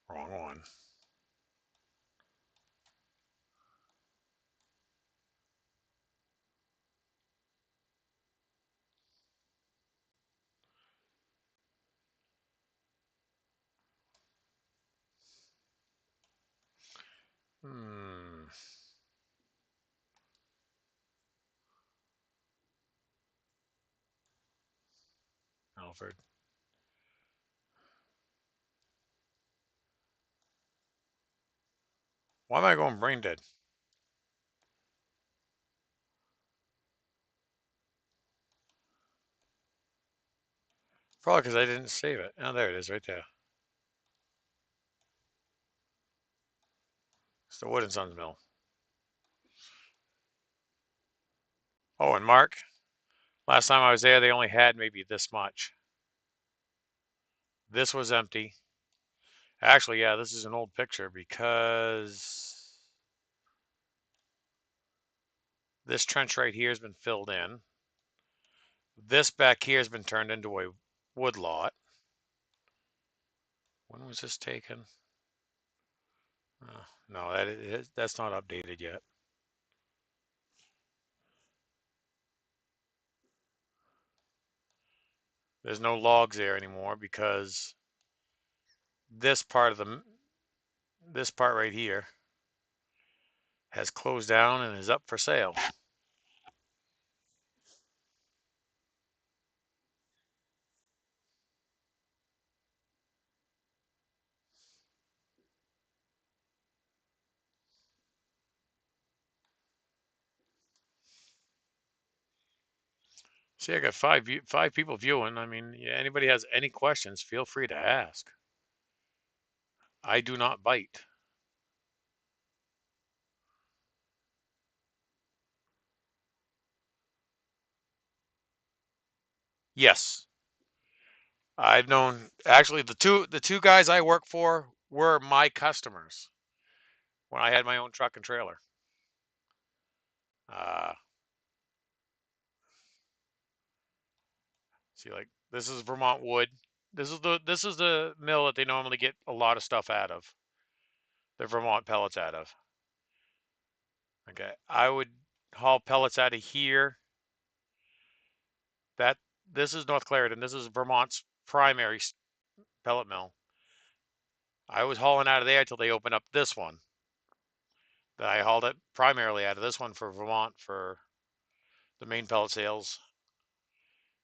Wrong one. Hmm. Alfred. Why am I going brain dead? Probably because I didn't save it. Oh, there it is right there. It's the Wood and Sons mill. Oh, and Mark, last time I was there, they only had maybe this much. This was empty. Actually, yeah, this is an old picture because this trench right here has been filled in. This back here has been turned into a wood lot. When was this taken? No, that's not updated yet. There's no logs there anymore because this part of the this part right here has closed down and is up for sale. See, I got five people viewing. I mean, yeah, anybody has any questions, feel free to ask. I do not bite. Yes, I've known actually the two guys I work for were my customers when I had my own truck and trailer. Uh, See, like this is Vermont wood. This is the mill that they normally get a lot of stuff out of. The Vermont pellets out of. Okay, I would haul pellets out of here. That this is North Clarendon. This is Vermont's primary pellet mill. I was hauling out of there until they opened up this one. Then I hauled it primarily out of this one for Vermont for the main pellet sales.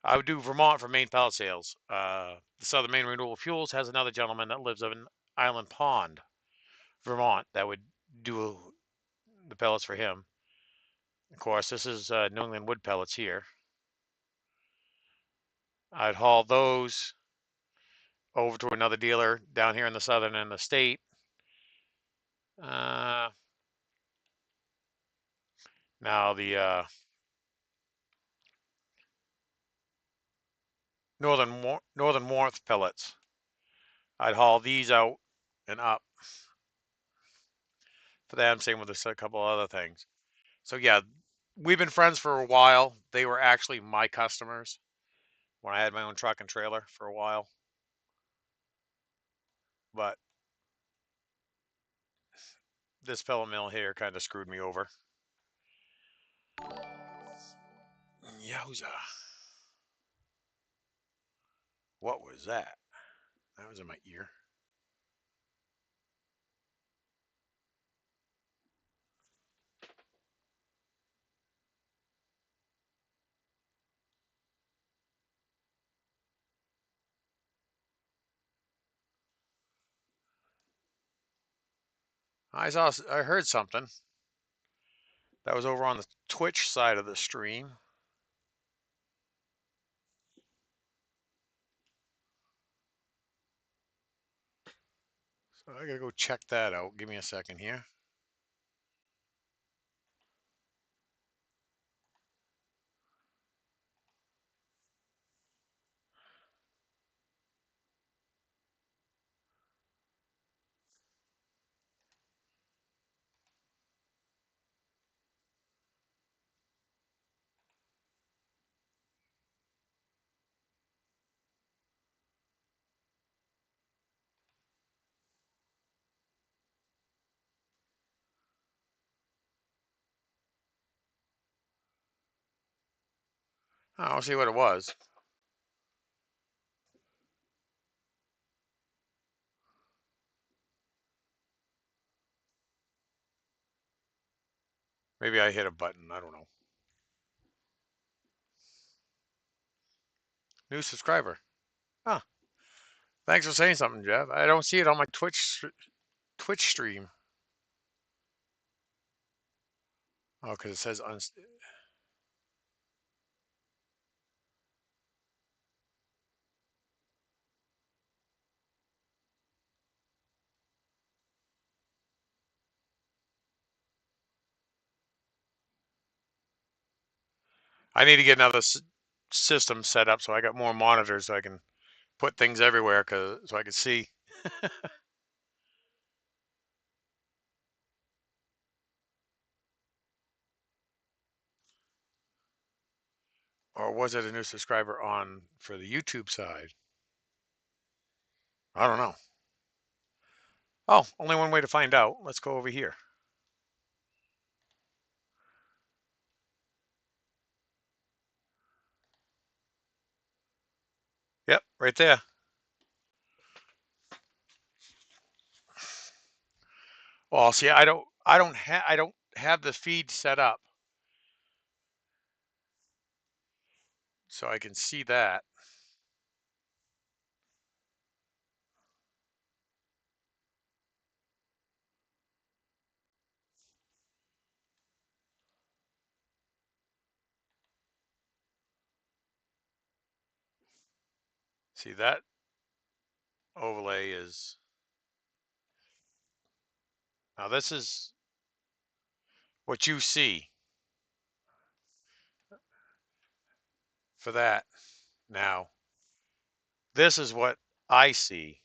I would do Vermont for main pellet sales. The Southern Maine Renewable Fuels has another gentleman that lives up in Island Pond, Vermont, that would do the pellets for him. Of course, this is New England wood pellets here. I'd haul those over to another dealer down here in the southern end of the state. Uh, Now the northern warmth pellets. I'd haul these out and up for them. Same with a couple other things. So yeah, we've been friends for a while. They were actually my customers when I had my own truck and trailer for a while. But this pellet mill here kind of screwed me over. Yowza. What was that? That was in my ear. I heard something that was over on the Twitch side of the stream. So I gotta go check that out. Give me a second here. I'll see what it was. Maybe I hit a button. I don't know. New subscriber. Huh. Thanks for saying something, Jeff. I don't see it on my Twitch stream. Oh, because it says I need to get another system set up so I got more monitors so I can put things everywhere so I can see. Or was it a new subscriber on for the YouTube side? I don't know. Oh, only one way to find out. Let's go over here. Yep, right there. Well, see, I don't have the feed set up so I can see that. See, that overlay is, now this is what you see for that. Now, this is what I see.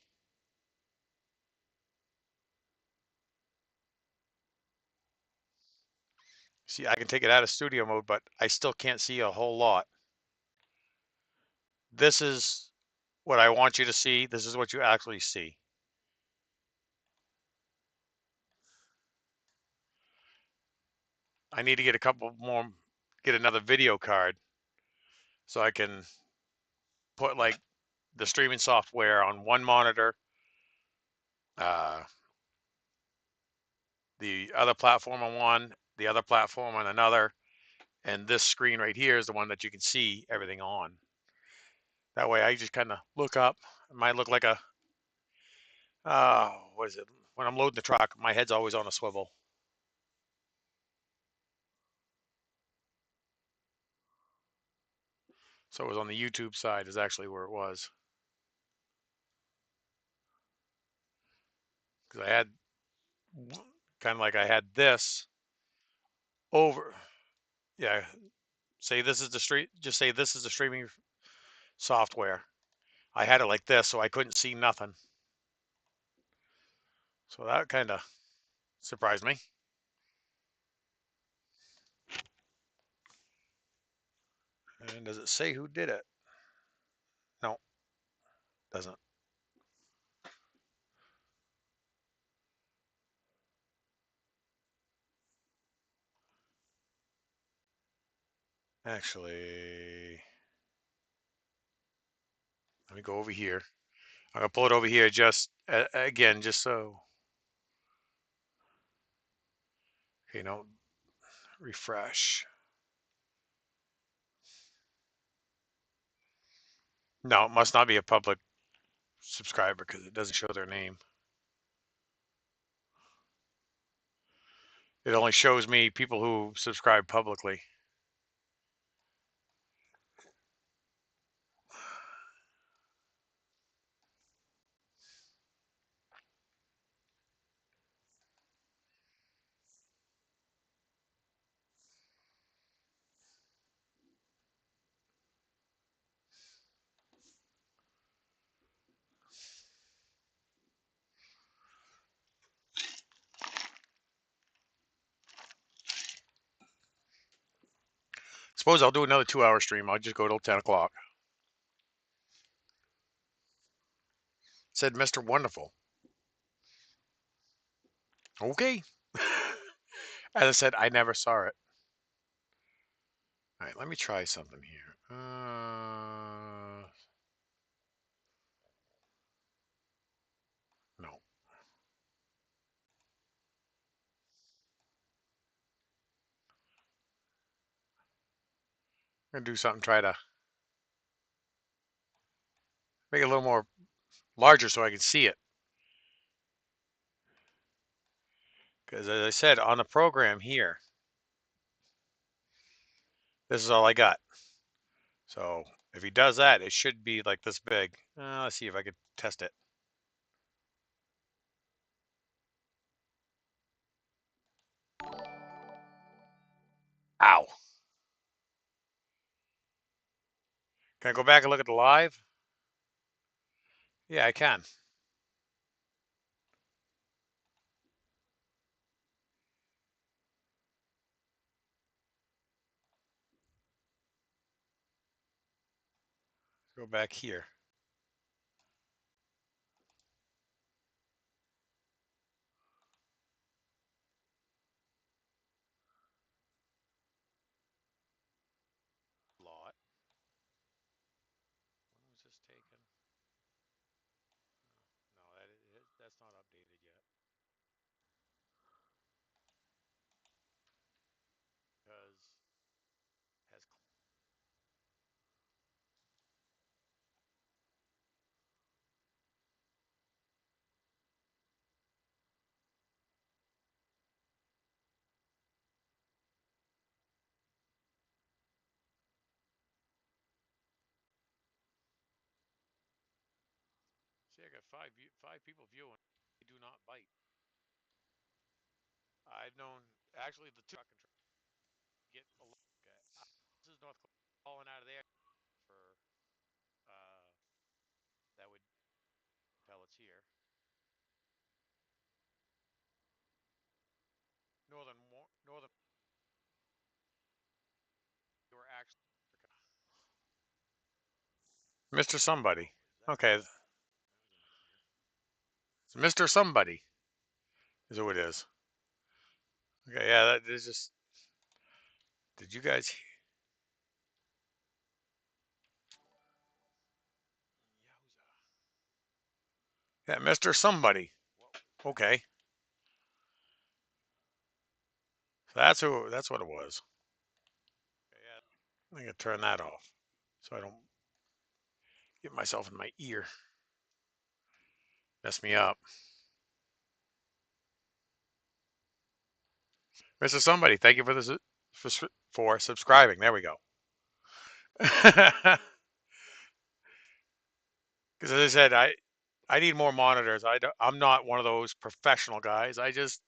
See, I can take it out of studio mode, but I still can't see a whole lot. This is what I want you to see. This is what you actually see. I need to get a couple more, get another video card so I can put like the streaming software on one monitor, uh, the other platform on one, the other platform on another, and this screen right here is the one that you can see everything on. That way I just kind of look up. It might look like a, what is it? When I'm loading the truck, my head's always on a swivel. So it was on the YouTube side is actually where it was. Because I had kind of like I had this over. Yeah, say this is the street. Just say this is the streaming software. I had it like this, so I couldn't see nothing. So that kind of surprised me. And does it say who did it? No, doesn't. Actually, let me go over here. I'm gonna pull it over here just again, just so. Okay, no, refresh. No, it must not be a public subscriber because it doesn't show their name. It only shows me people who subscribe publicly. Suppose I'll do another 2 hour stream. I'll just go till 10 o'clock. Said Mr. Wonderful. Okay. As I said, I never saw it. All right, let me try something here. No. I'm going to do something, try to make it a little more larger so I can see it. Because as I said, on the program here, this is all I got. So if he does that, it should be like this big. Let's see if I could test it. Ow. Can I go back and look at the live? Yeah, I can. Go back here. Lot. When was this taken? No, that's not updated yet. Because has see, I got five people viewing. They do not bite. I've known actually the two get a look at. This is North falling out of there for uh that would pellets here. Northern they were actually Mr. Somebody. Okay, it's Mr. Somebody is who it is. Okay, yeah, that is just. Did you guys? Yeah, Mr. Somebody. Okay, that's who. That's what it was. I'm gonna turn that off so I don't get myself in my ear. Mess me up. Mr. Somebody, thank you for this for subscribing. There we go. Because as I said, I need more monitors. I'm not one of those professional guys. I just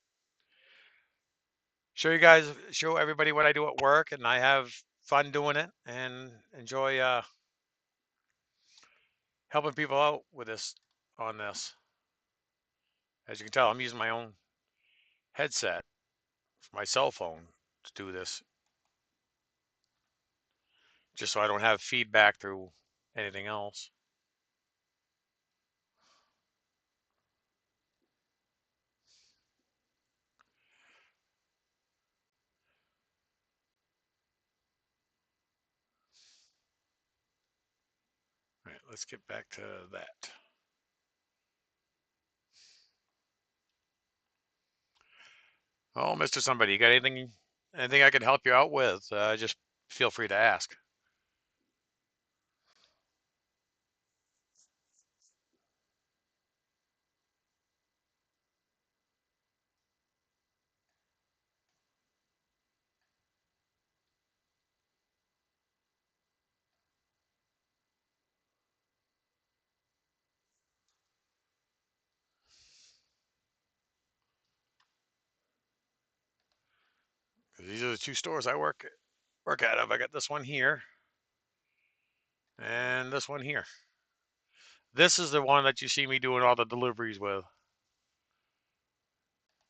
show everybody what I do at work, and I have fun doing it and enjoy helping people out with this on this. As you can tell, I'm using my own headset for my cell phone to do this, just so I don't have feedback through anything else. All right, let's get back to that. Oh, Mr. Somebody, you got anything I can help you out with? Just feel free to ask. These are the two stores I work out of. I got this one here and this one here. This is the one that you see me doing all the deliveries with.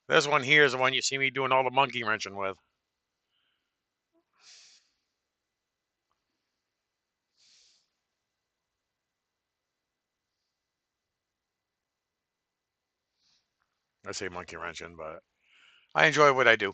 This one here is the one you see me doing all the monkey wrenching with. I say monkey wrenching, but I enjoy what I do.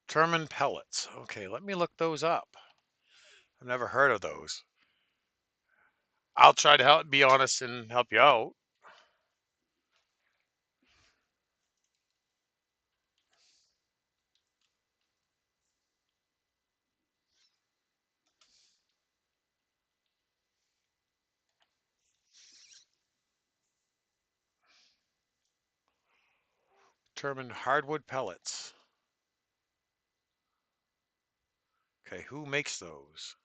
Termin pellets. Okay, let me look those up. I've never heard of those. I'll try to be honest and help you out. Determine hardwood pellets. Okay, who makes those?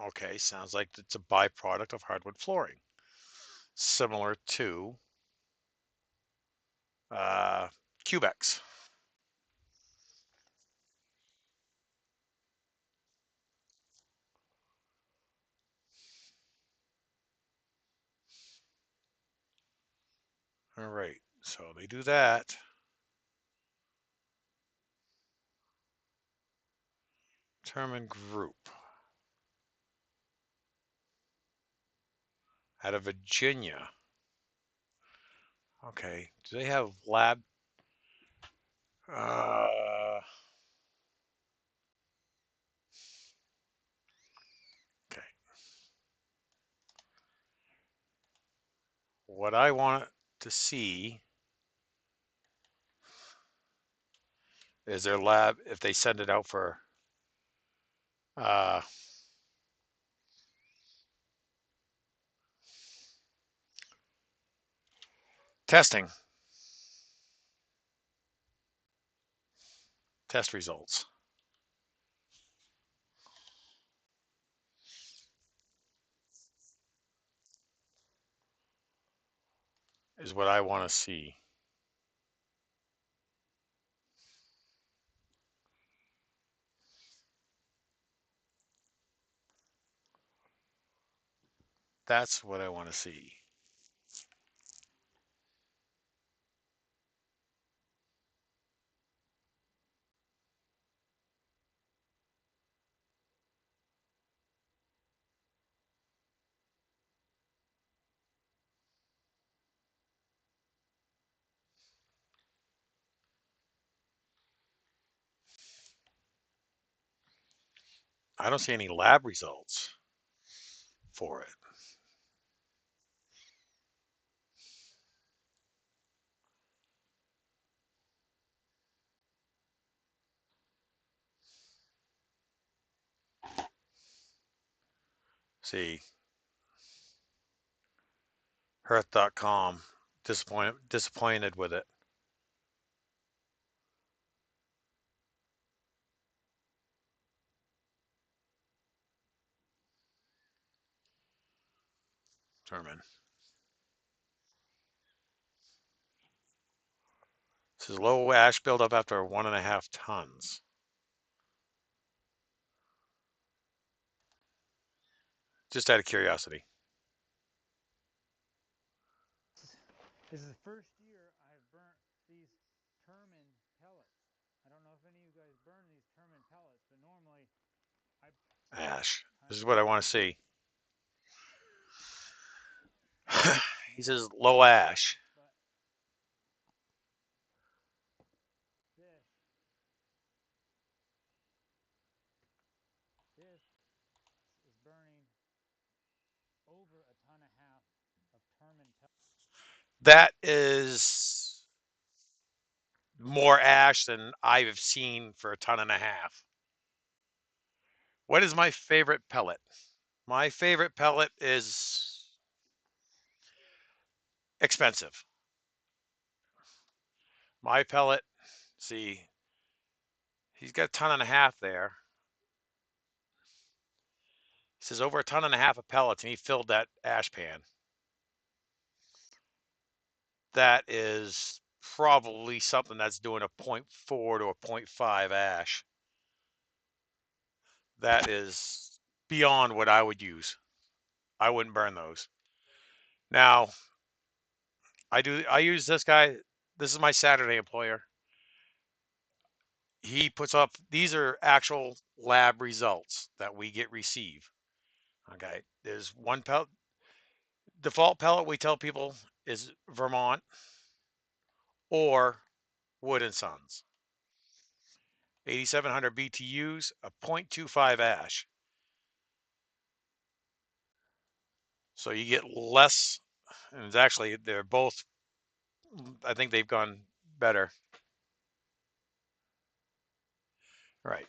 Okay, sounds like it's a byproduct of hardwood flooring, similar to uh, Cubex. All right, so they do that. Determine group. Out of Virginia. Okay, do they have lab? Uh, okay. What I want to see is their lab if they send it out for uh, testing, test results is what I want to see. That's what I want to see. I don't see any lab results for it. See, Hearth.com, disappointed with it. Determine. This is low ash buildup after 1.5 tons. Just out of curiosity. This is the first year I've burnt these Termin pellets. I don't know if any of you guys burn these Termin pellets, but normally I Ash. kind This of is what I want to avoid see. He maybe says it's low bright enough, ash. but this is burning over a ton and a half of Termin pellets. That is more ash than I've seen for a ton and a half. What is my favorite pellet? My favorite pellet is expensive. My pellet, see, he's got a ton and a half there. He says over a ton and a half of pellets, and he filled that ash pan. That is probably something that's doing a 0.4 to a 0.5 ash. That is beyond what I would use. I wouldn't burn those. Now, I use this guy. This is my Saturday employer. He puts up, these are actual lab results that we get receive. Okay. There's one pellet, default pellet we tell people is Vermont or Wood and Sons. 8,700 BTUs, a 0.25 ash. So you get less, and it's actually, they're both, I think they've gone better. Right.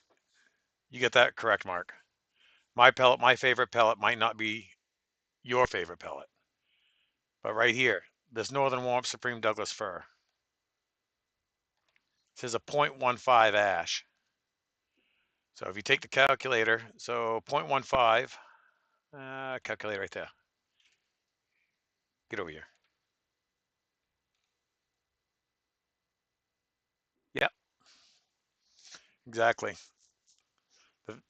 You get that correct, Mark. my favorite pellet might not be your favorite pellet. But right here, this Northern Warmth Supreme Douglas Fir. This is a 0.15 ash. So if you take the calculator, so 0.15, calculate right there. Get over here. Yep, exactly.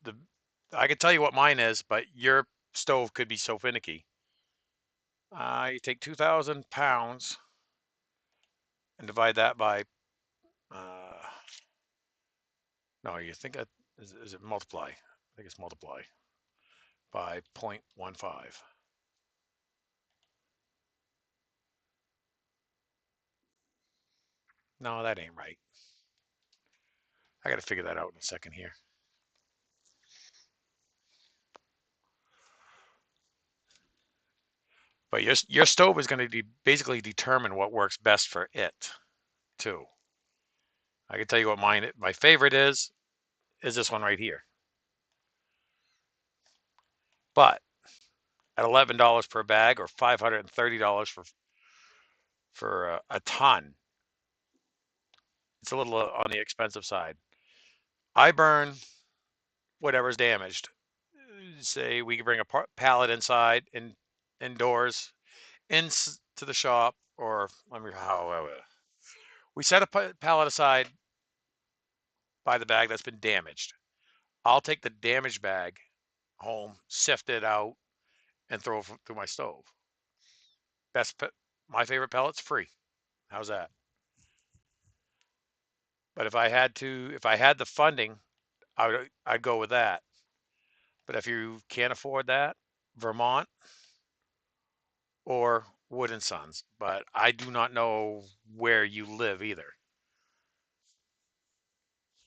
The I can tell you what mine is, but your stove could be so finicky. You take 2,000 pounds and divide that by, uh, no, you think that, is it multiply? I think it's multiply by 0.15. No, that ain't right. I got to figure that out in a second here. But your stove is going to basically determine what works best for it too. I can tell you what my favorite is this one right here. But at $11 per bag or $530 for a ton, it's a little on the expensive side. I burn whatever's damaged. Say we can bring a pallet inside and indoors into the shop, or let me how we set a pallet aside by the bag that's been damaged. I'll take the damaged bag home, sift it out, and throw it through my stove. Best, my favorite pellet's free. How's that? But if I had the funding, I'd go with that. But if you can't afford that, Vermont or Wood and Sons. But I do not know where you live either,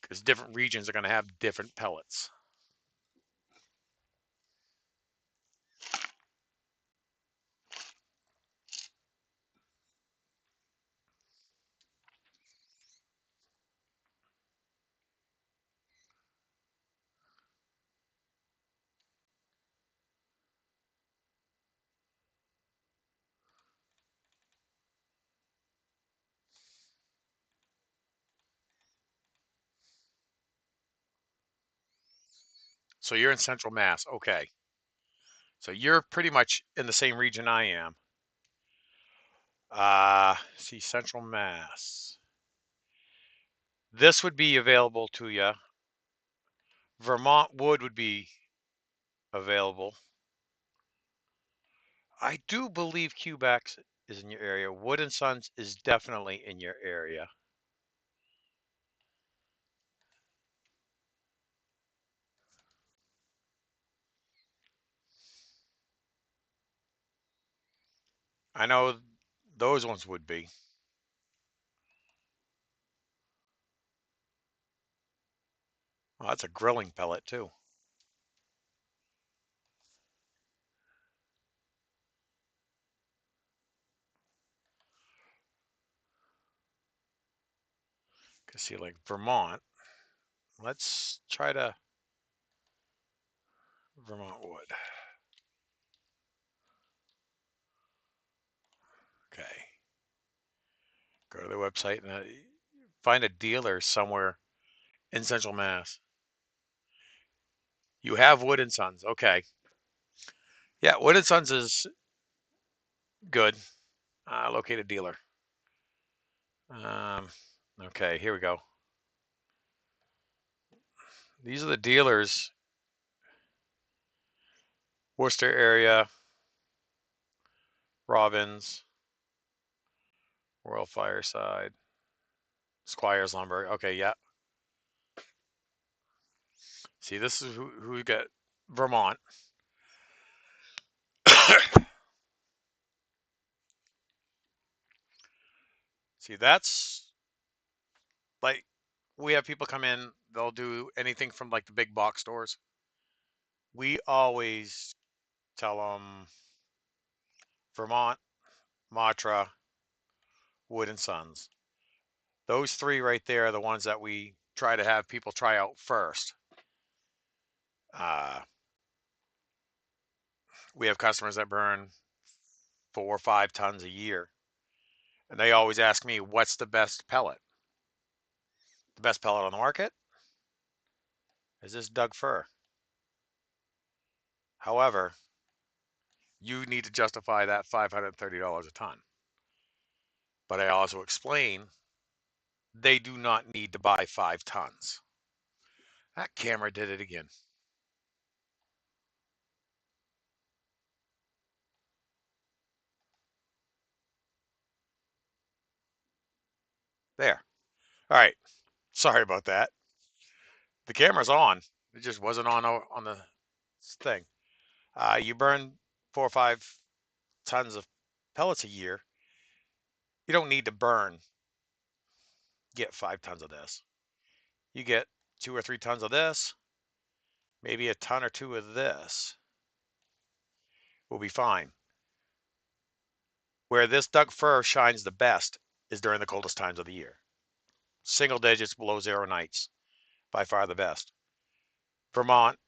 because different regions are going to have different pellets. So you're in Central Mass, okay? So you're pretty much in the same region I am. See, Central Mass. This would be available to you. Vermont Wood would be available. I do believe Quebec is in your area. Wood and Sons is definitely in your area. I know those ones would be. Well, that's a grilling pellet too. Cause see, like Vermont. Let's try to Vermont Wood. Okay, go to their website and find a dealer somewhere in Central Mass. You have Wood and Sons. Okay, yeah, Wood and Sons is good. Locate a dealer. Um, okay, here we go. These are the dealers. Worcester area, Robbins, Royal Fireside, Squires Lumber. Okay, yeah. See, this is who we got. Vermont. See, that's like we have people come in. They'll do anything from like the big box stores. We always tell them Vermont, Matra, Wood and Sons. Those three right there are the ones that we try to have people try out first. Uh, We have customers that burn 4 or 5 tons a year, and they always ask me, "What's the best pellet? The best pellet on the market is this Doug fir." However, you need to justify that $530 a ton. But I also explain they do not need to buy 5 tons. That camera did it again. There. All right. Sorry about that. The camera's on. It just wasn't on the thing. You burn 4 or 5 tons of pellets a year. You don't need to get 5 tons of this. You get 2 or 3 tons of this, maybe a ton or two of this. Will be fine. Where this Doug fir shines the best is during the coldest times of the year. Single digits below 0 nights, by far the best. Vermont,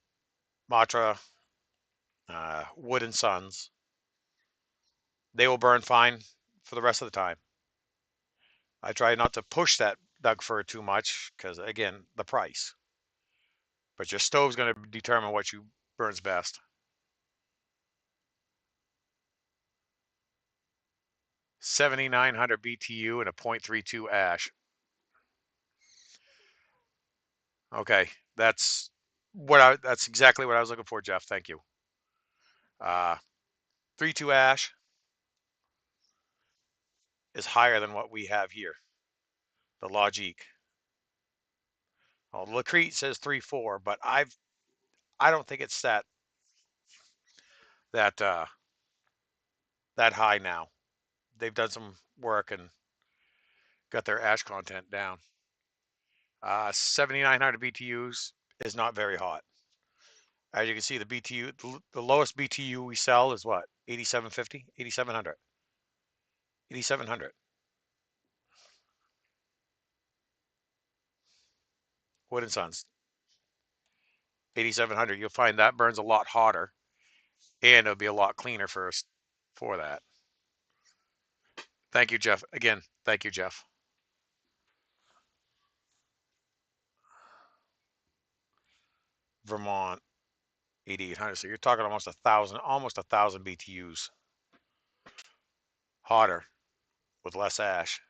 Matra, Wood and Sons, they will burn fine for the rest of the time. I try not to push that Doug fir too much because, again, the price. But your stove's going to determine what you burns best. 7,900 BTU and a .32 ash. Okay, that's exactly what I was looking for, Jeff. Thank you. 3.2 ash is higher than what we have here. The Logique. Well, Lacrete says 3.4, but I don't think it's that that high now. They've done some work and got their ash content down. 7,900 BTUs is not very hot. As you can see, the BTU, the lowest BTU we sell is what? 8750, 8700, 8700. Wood and Sons, 8700. You'll find that burns a lot hotter and it'll be a lot cleaner for that. Thank you, Jeff. Again, thank you, Jeff. Vermont, 8800. So you're talking almost a thousand BTUs hotter with less ash.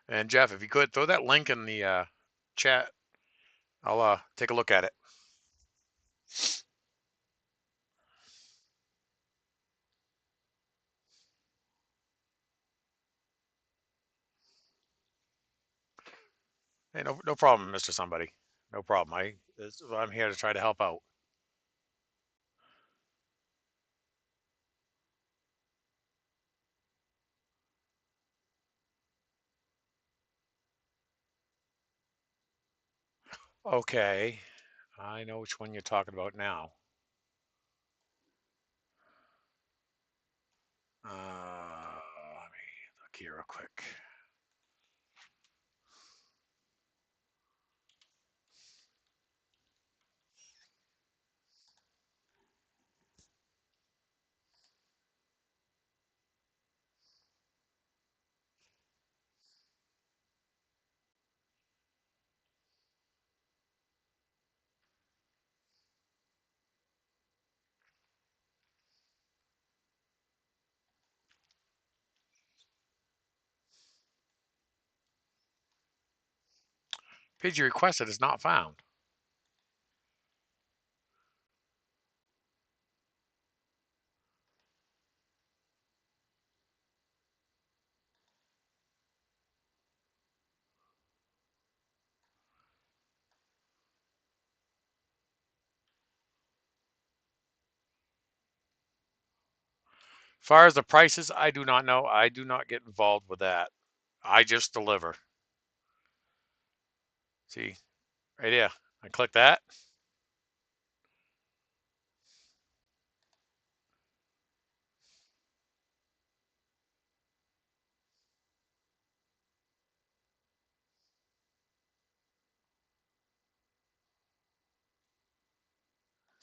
And Jeff, if you could throw that link in the chat, I'll take a look at it. Hey, no problem, Mr. Somebody. No problem. I'm here to try to help out. Okay, I know which one you're talking about now. Let me look here real quick. Page you requested is not found. As far as the prices, I do not know. I do not get involved with that. I just deliver. See, right here. I click that.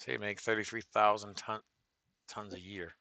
They make 33,000 tons a year.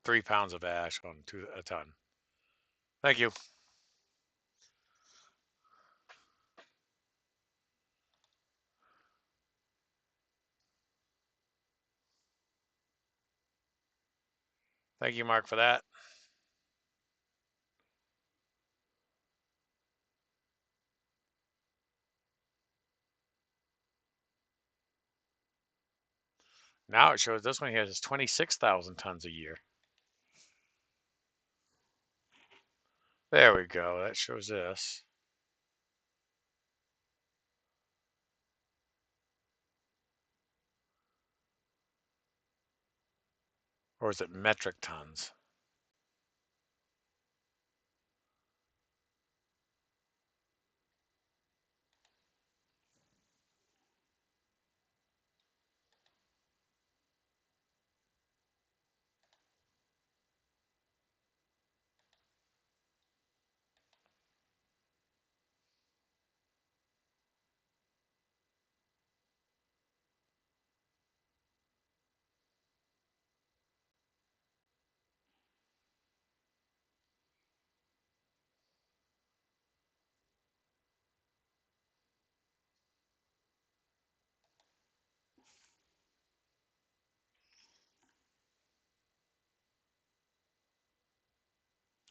3 pounds of ash on a ton. Thank you. Thank you, Mark, for that. Now it shows this one here is 26,000 tons a year. There we go. That shows this. Or is it metric tons?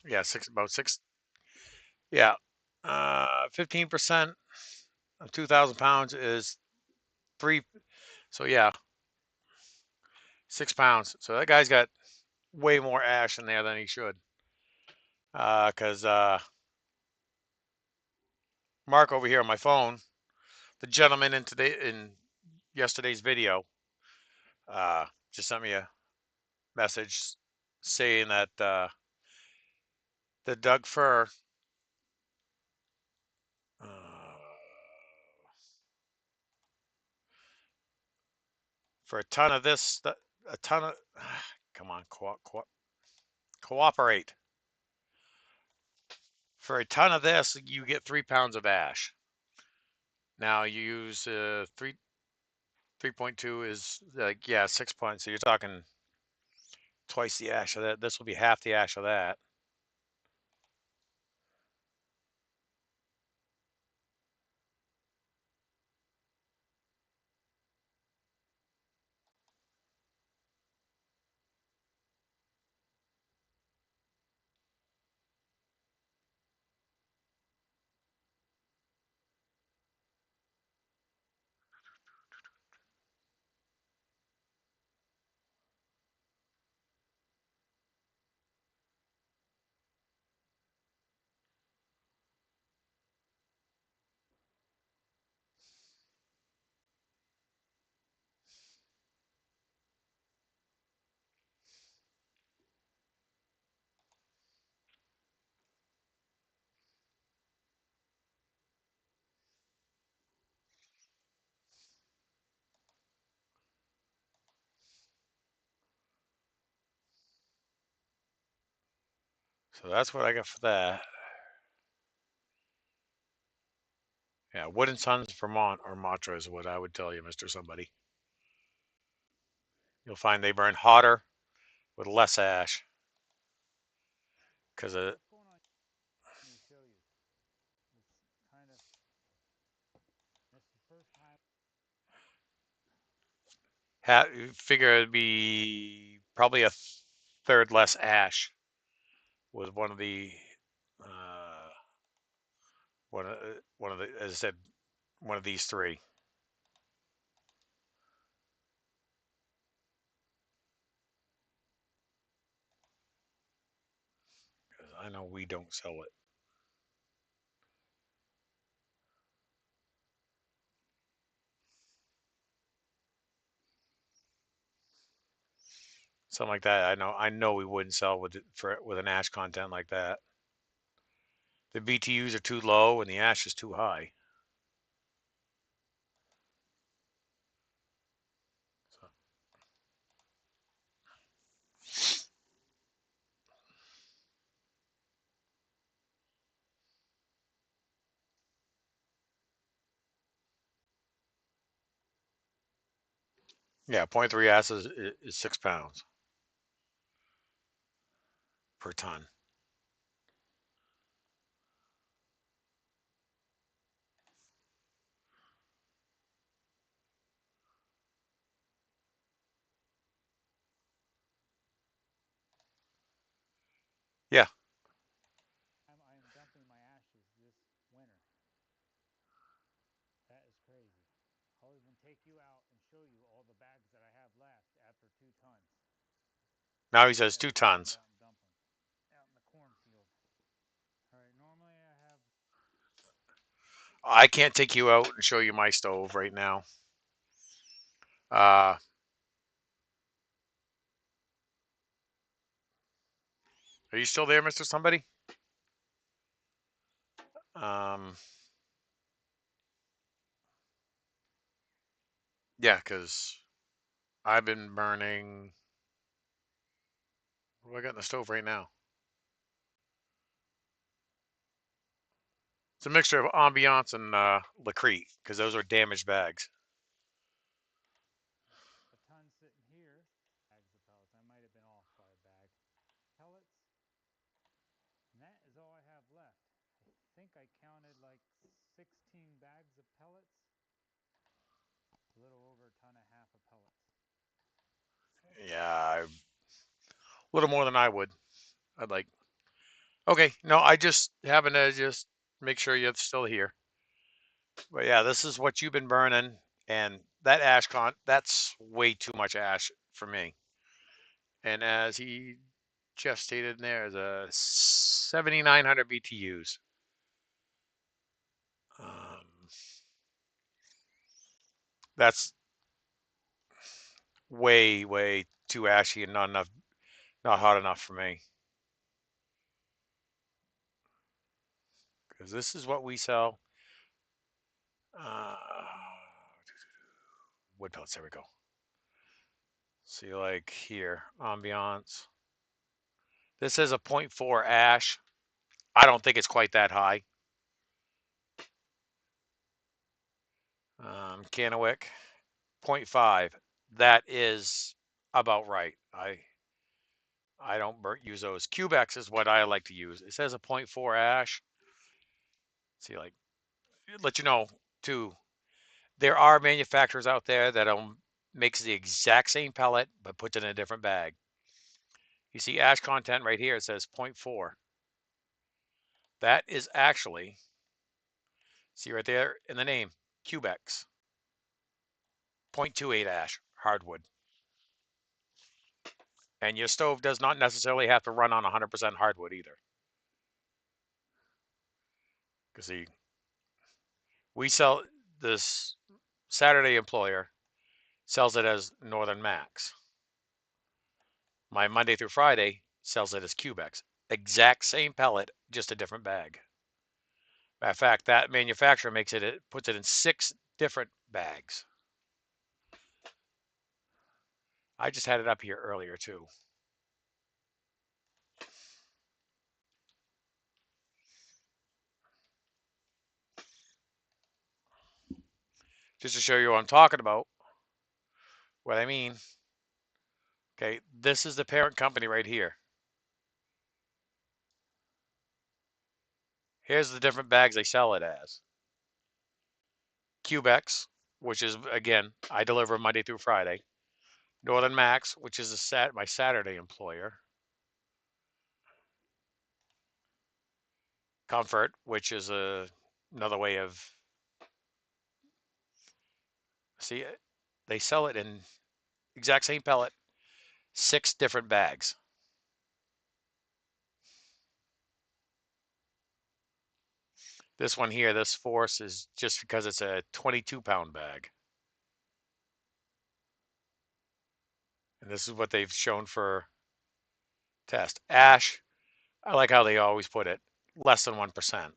Yeah, about six. Yeah. 15% of 2,000 pounds is three. So yeah, 6 pounds. So that guy's got way more ash in there than he should. Because Mark over here on my phone, the gentleman in yesterday's video, just sent me a message saying that the Doug fir uh, for a ton of this, a ton of come on, cooperate. For a ton of this, you get 3 pounds of ash. Now you use 3.2 is like yeah 6 points. So you're talking twice the ash of that. This will be half the ash of that. So that's what I got for that. Yeah, Wood and Sons Vermont or Matra is what I would tell you, Mr. Somebody. You'll find they burn hotter with less ash because What's going on? Let me show you. It's kind of, that's the first time. you figure it'd be probably a third less ash with one of the uh, one of the as I said one of these three. 'Cause I know we don't sell it. something like that. I know we wouldn't sell with an ash content like that. The BTUs are too low and the ash is too high. So, yeah, 0.3 ash is 6 pounds per ton. Yeah. I am dumping my ashes this winter. That is crazy. I'll even take you out and show you all the bags that I have left after 2 tons. Now he says That's two the bags tons. that I'm dumping out in the cornfield. All right, normally I have. I can't take you out and show you my stove right now. Uh, are you still there, Mr. Somebody? Um, yeah, because I've been burning. What do I got in the stove right now? It's a mixture of ambiance and Lacrete because those are damaged bags. A ton sitting here. Bags of pellets. I might have been off by a bag. Pellets, and that is all I have left. I think I counted like 16 bags of pellets, a little over a ton and a half of pellets. Yeah, a little more than I would. I'd like. Okay, no, I just having to just make sure you're still here. But yeah, this is what you've been burning, and that that's way too much ash for me. And as he just stated in there, is a 7,900 BTUs. Um, that's way too ashy and not hot enough for me. Because this is what we sell. Uh, wood pellets. There we go. See, like here, ambiance. This is a point 0.4 ash. I don't think it's quite that high. Canowick, 0.5. That is about right. I don't use those. Cubex is what I like to use. It says a point 0.4 ash. See, like, let you know too. There are manufacturers out there that makes the exact same pellet but puts it in a different bag. You see ash content right here. It says 0.4. That is actually, see right there in the name, Cubex. 0.28 ash, hardwood. And your stove does not necessarily have to run on 100% hardwood either. Because see, we sell this Saturday employer sells it as Northern Max. My Monday through Friday sells it as Cubex. Exact same pellet, just a different bag. Matter of fact, that manufacturer puts it in 6 different bags. I just had it up here earlier too. Just to show you what I'm talking about, what I mean. Okay, this is the parent company right here. Here's the different bags they sell it as. Cubex, which is again, I deliver Monday through Friday. Northern Max, which is my Saturday employer. Comfort, which is another way of see they sell it in exact same pellet, 6 different bags. This one here, this Force is just because it's a 22-pound bag. And this is what they've shown for test. Ash, I like how they always put it, less than 1%.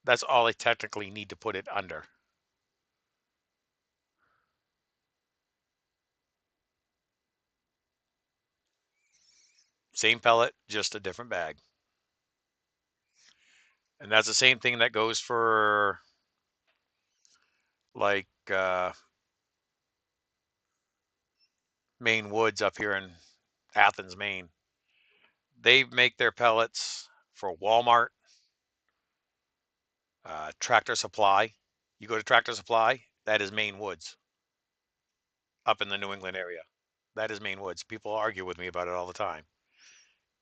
That's all they technically need to put it under. Same pellet, just a different bag. And that's the same thing that goes for like Maine Woods up here in Athens, Maine. They make their pellets for Walmart, Tractor Supply. You go to Tractor Supply, that is Maine Woods up in the New England area. That is Maine Woods. People argue with me about it all the time.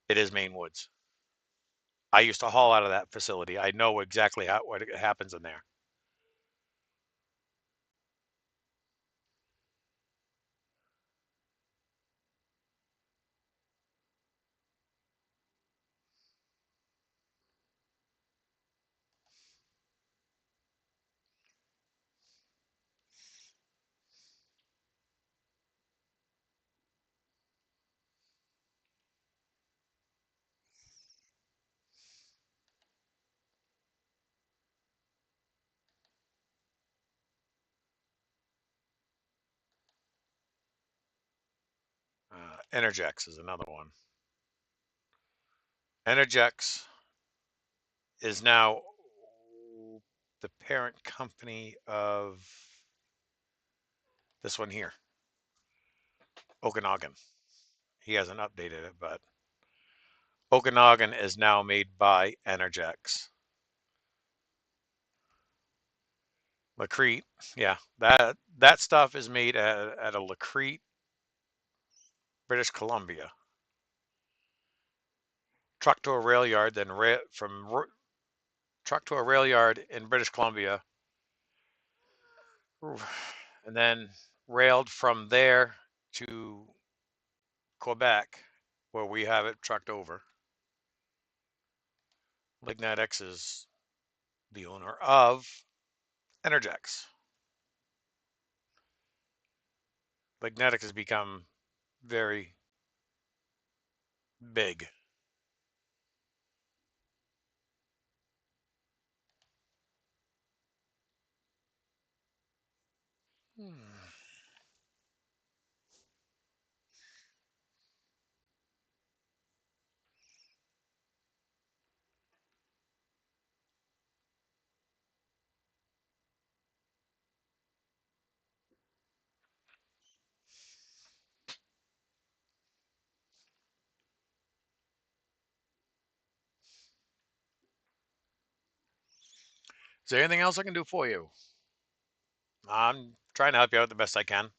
It is Maine Woods. I used to haul out of that facility. I know exactly what happens in there. Energex is another one. Energex is now the parent company of this one here, Okanagan. He hasn't updated it, but Okanagan is now made by Energex. Lacrete, yeah, that stuff is made at a Lacrete, British Columbia. Truck to a rail yard, then truck to a rail yard in British Columbia, and then railed from there to Quebec, where we have it trucked over. Lignitex is the owner of Energex. Lignitex has become very big. Hmm. Is there anything else I can do for you? I'm trying to help you out the best I can.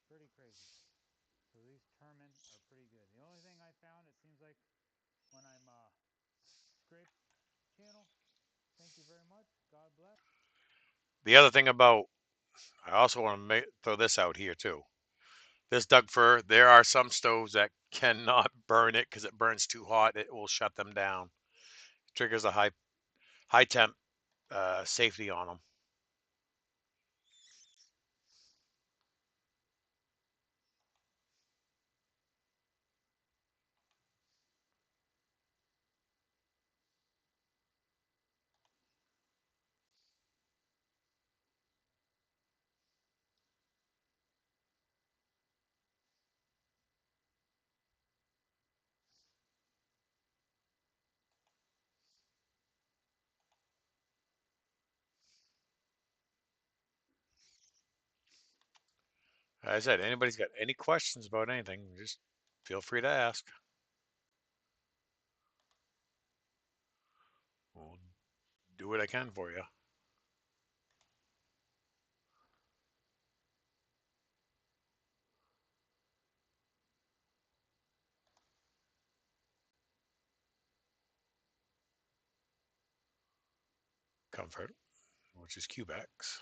Pretty crazy. So these Termin are pretty good. The only thing I found, it seems like when I'm scrape channel, thank you very much. God bless. The other thing about, I also want to throw this out here too. This Doug fir, there are some stoves that cannot burn it because it burns too hot. It will shut them down. Triggers a high temp safety on them. As I said, anybody's got any questions about anything, just feel free to ask. I'll do what I can for you. Comfort, which is Cubex.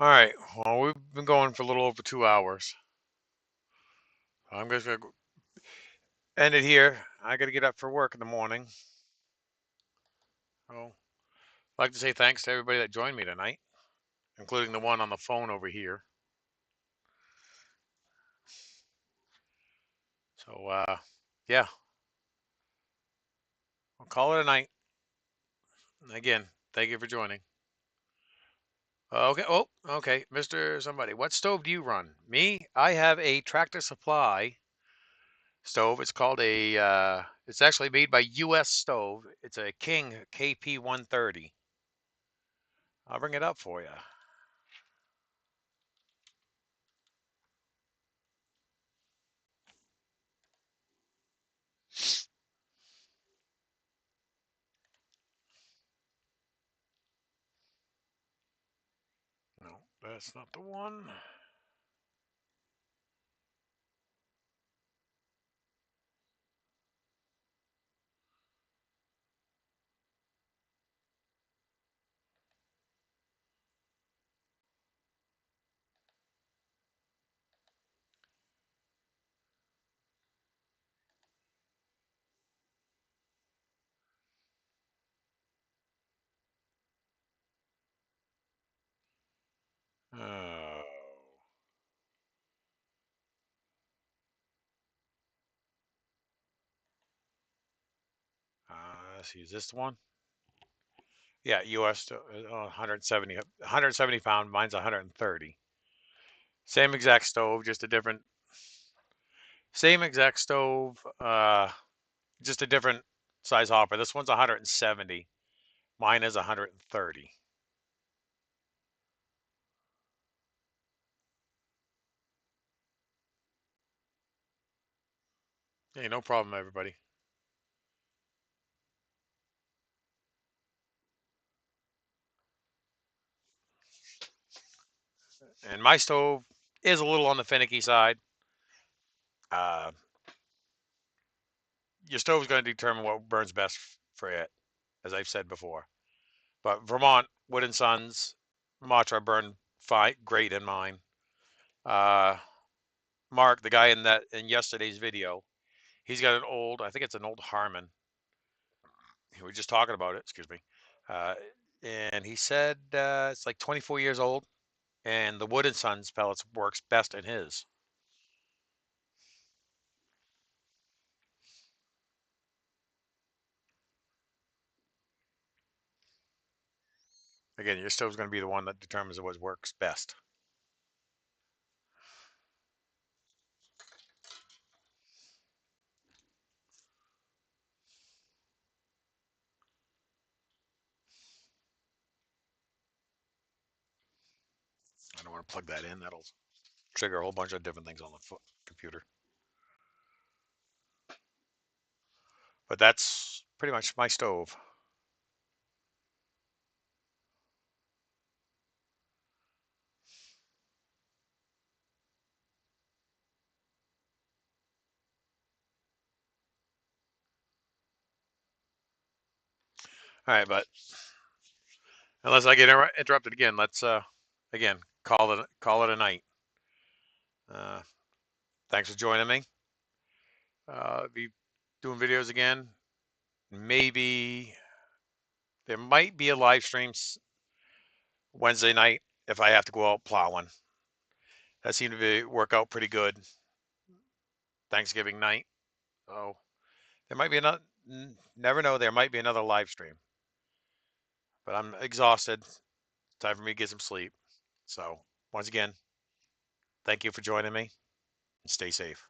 All right. Well, we've been going for a little over 2 hours. I'm just gonna end it here. I got to get up for work in the morning. So, I'd like to say thanks to everybody that joined me tonight, including the one on the phone over here. So, yeah, I'll call it a night. Again, thank you for joining. Okay. Oh, okay. Mr. Somebody, what stove do you run? Me? I have a Tractor Supply stove. It's called it's actually made by US Stove. It's a King KP 130. I'll bring it up for you. No, that's not the one. Oh, let's see. Is this the one? Yeah, US 170 pound. Mine's 130. Same exact stove, just a different. Same exact stove, just a different size hopper. This one's 170. Mine is 130. Hey, no problem, everybody. And my stove is a little on the finicky side. Uh, your stove's going to determine what burns best for it, as I've said before. But Vermont Wood and Sons Matra burn fine, great in mine. Uh, Mark, the guy in yesterday's video, he's got an old, I think it's an old Harmon. We were just talking about it. Excuse me. Uh, and he said it's like 24 years old, and the Wood and Sons pellets works best in his. Again, your stove's going to be the one that determines what works best. I don't want to plug that in. That'll trigger a whole bunch of different things on the computer. But that's pretty much my stove. All right, but Unless I get interrupted again, let's again call it a night. Uh, Thanks for joining me. Be doing videos again. Maybe there might be a live stream Wednesday night if I have to go out plowing. That seemed to work out pretty good. Thanksgiving night. Oh, there might be another. Never know. There might be another live stream. But I'm exhausted. Time for me to get some sleep. So once again, thank you for joining me and stay safe.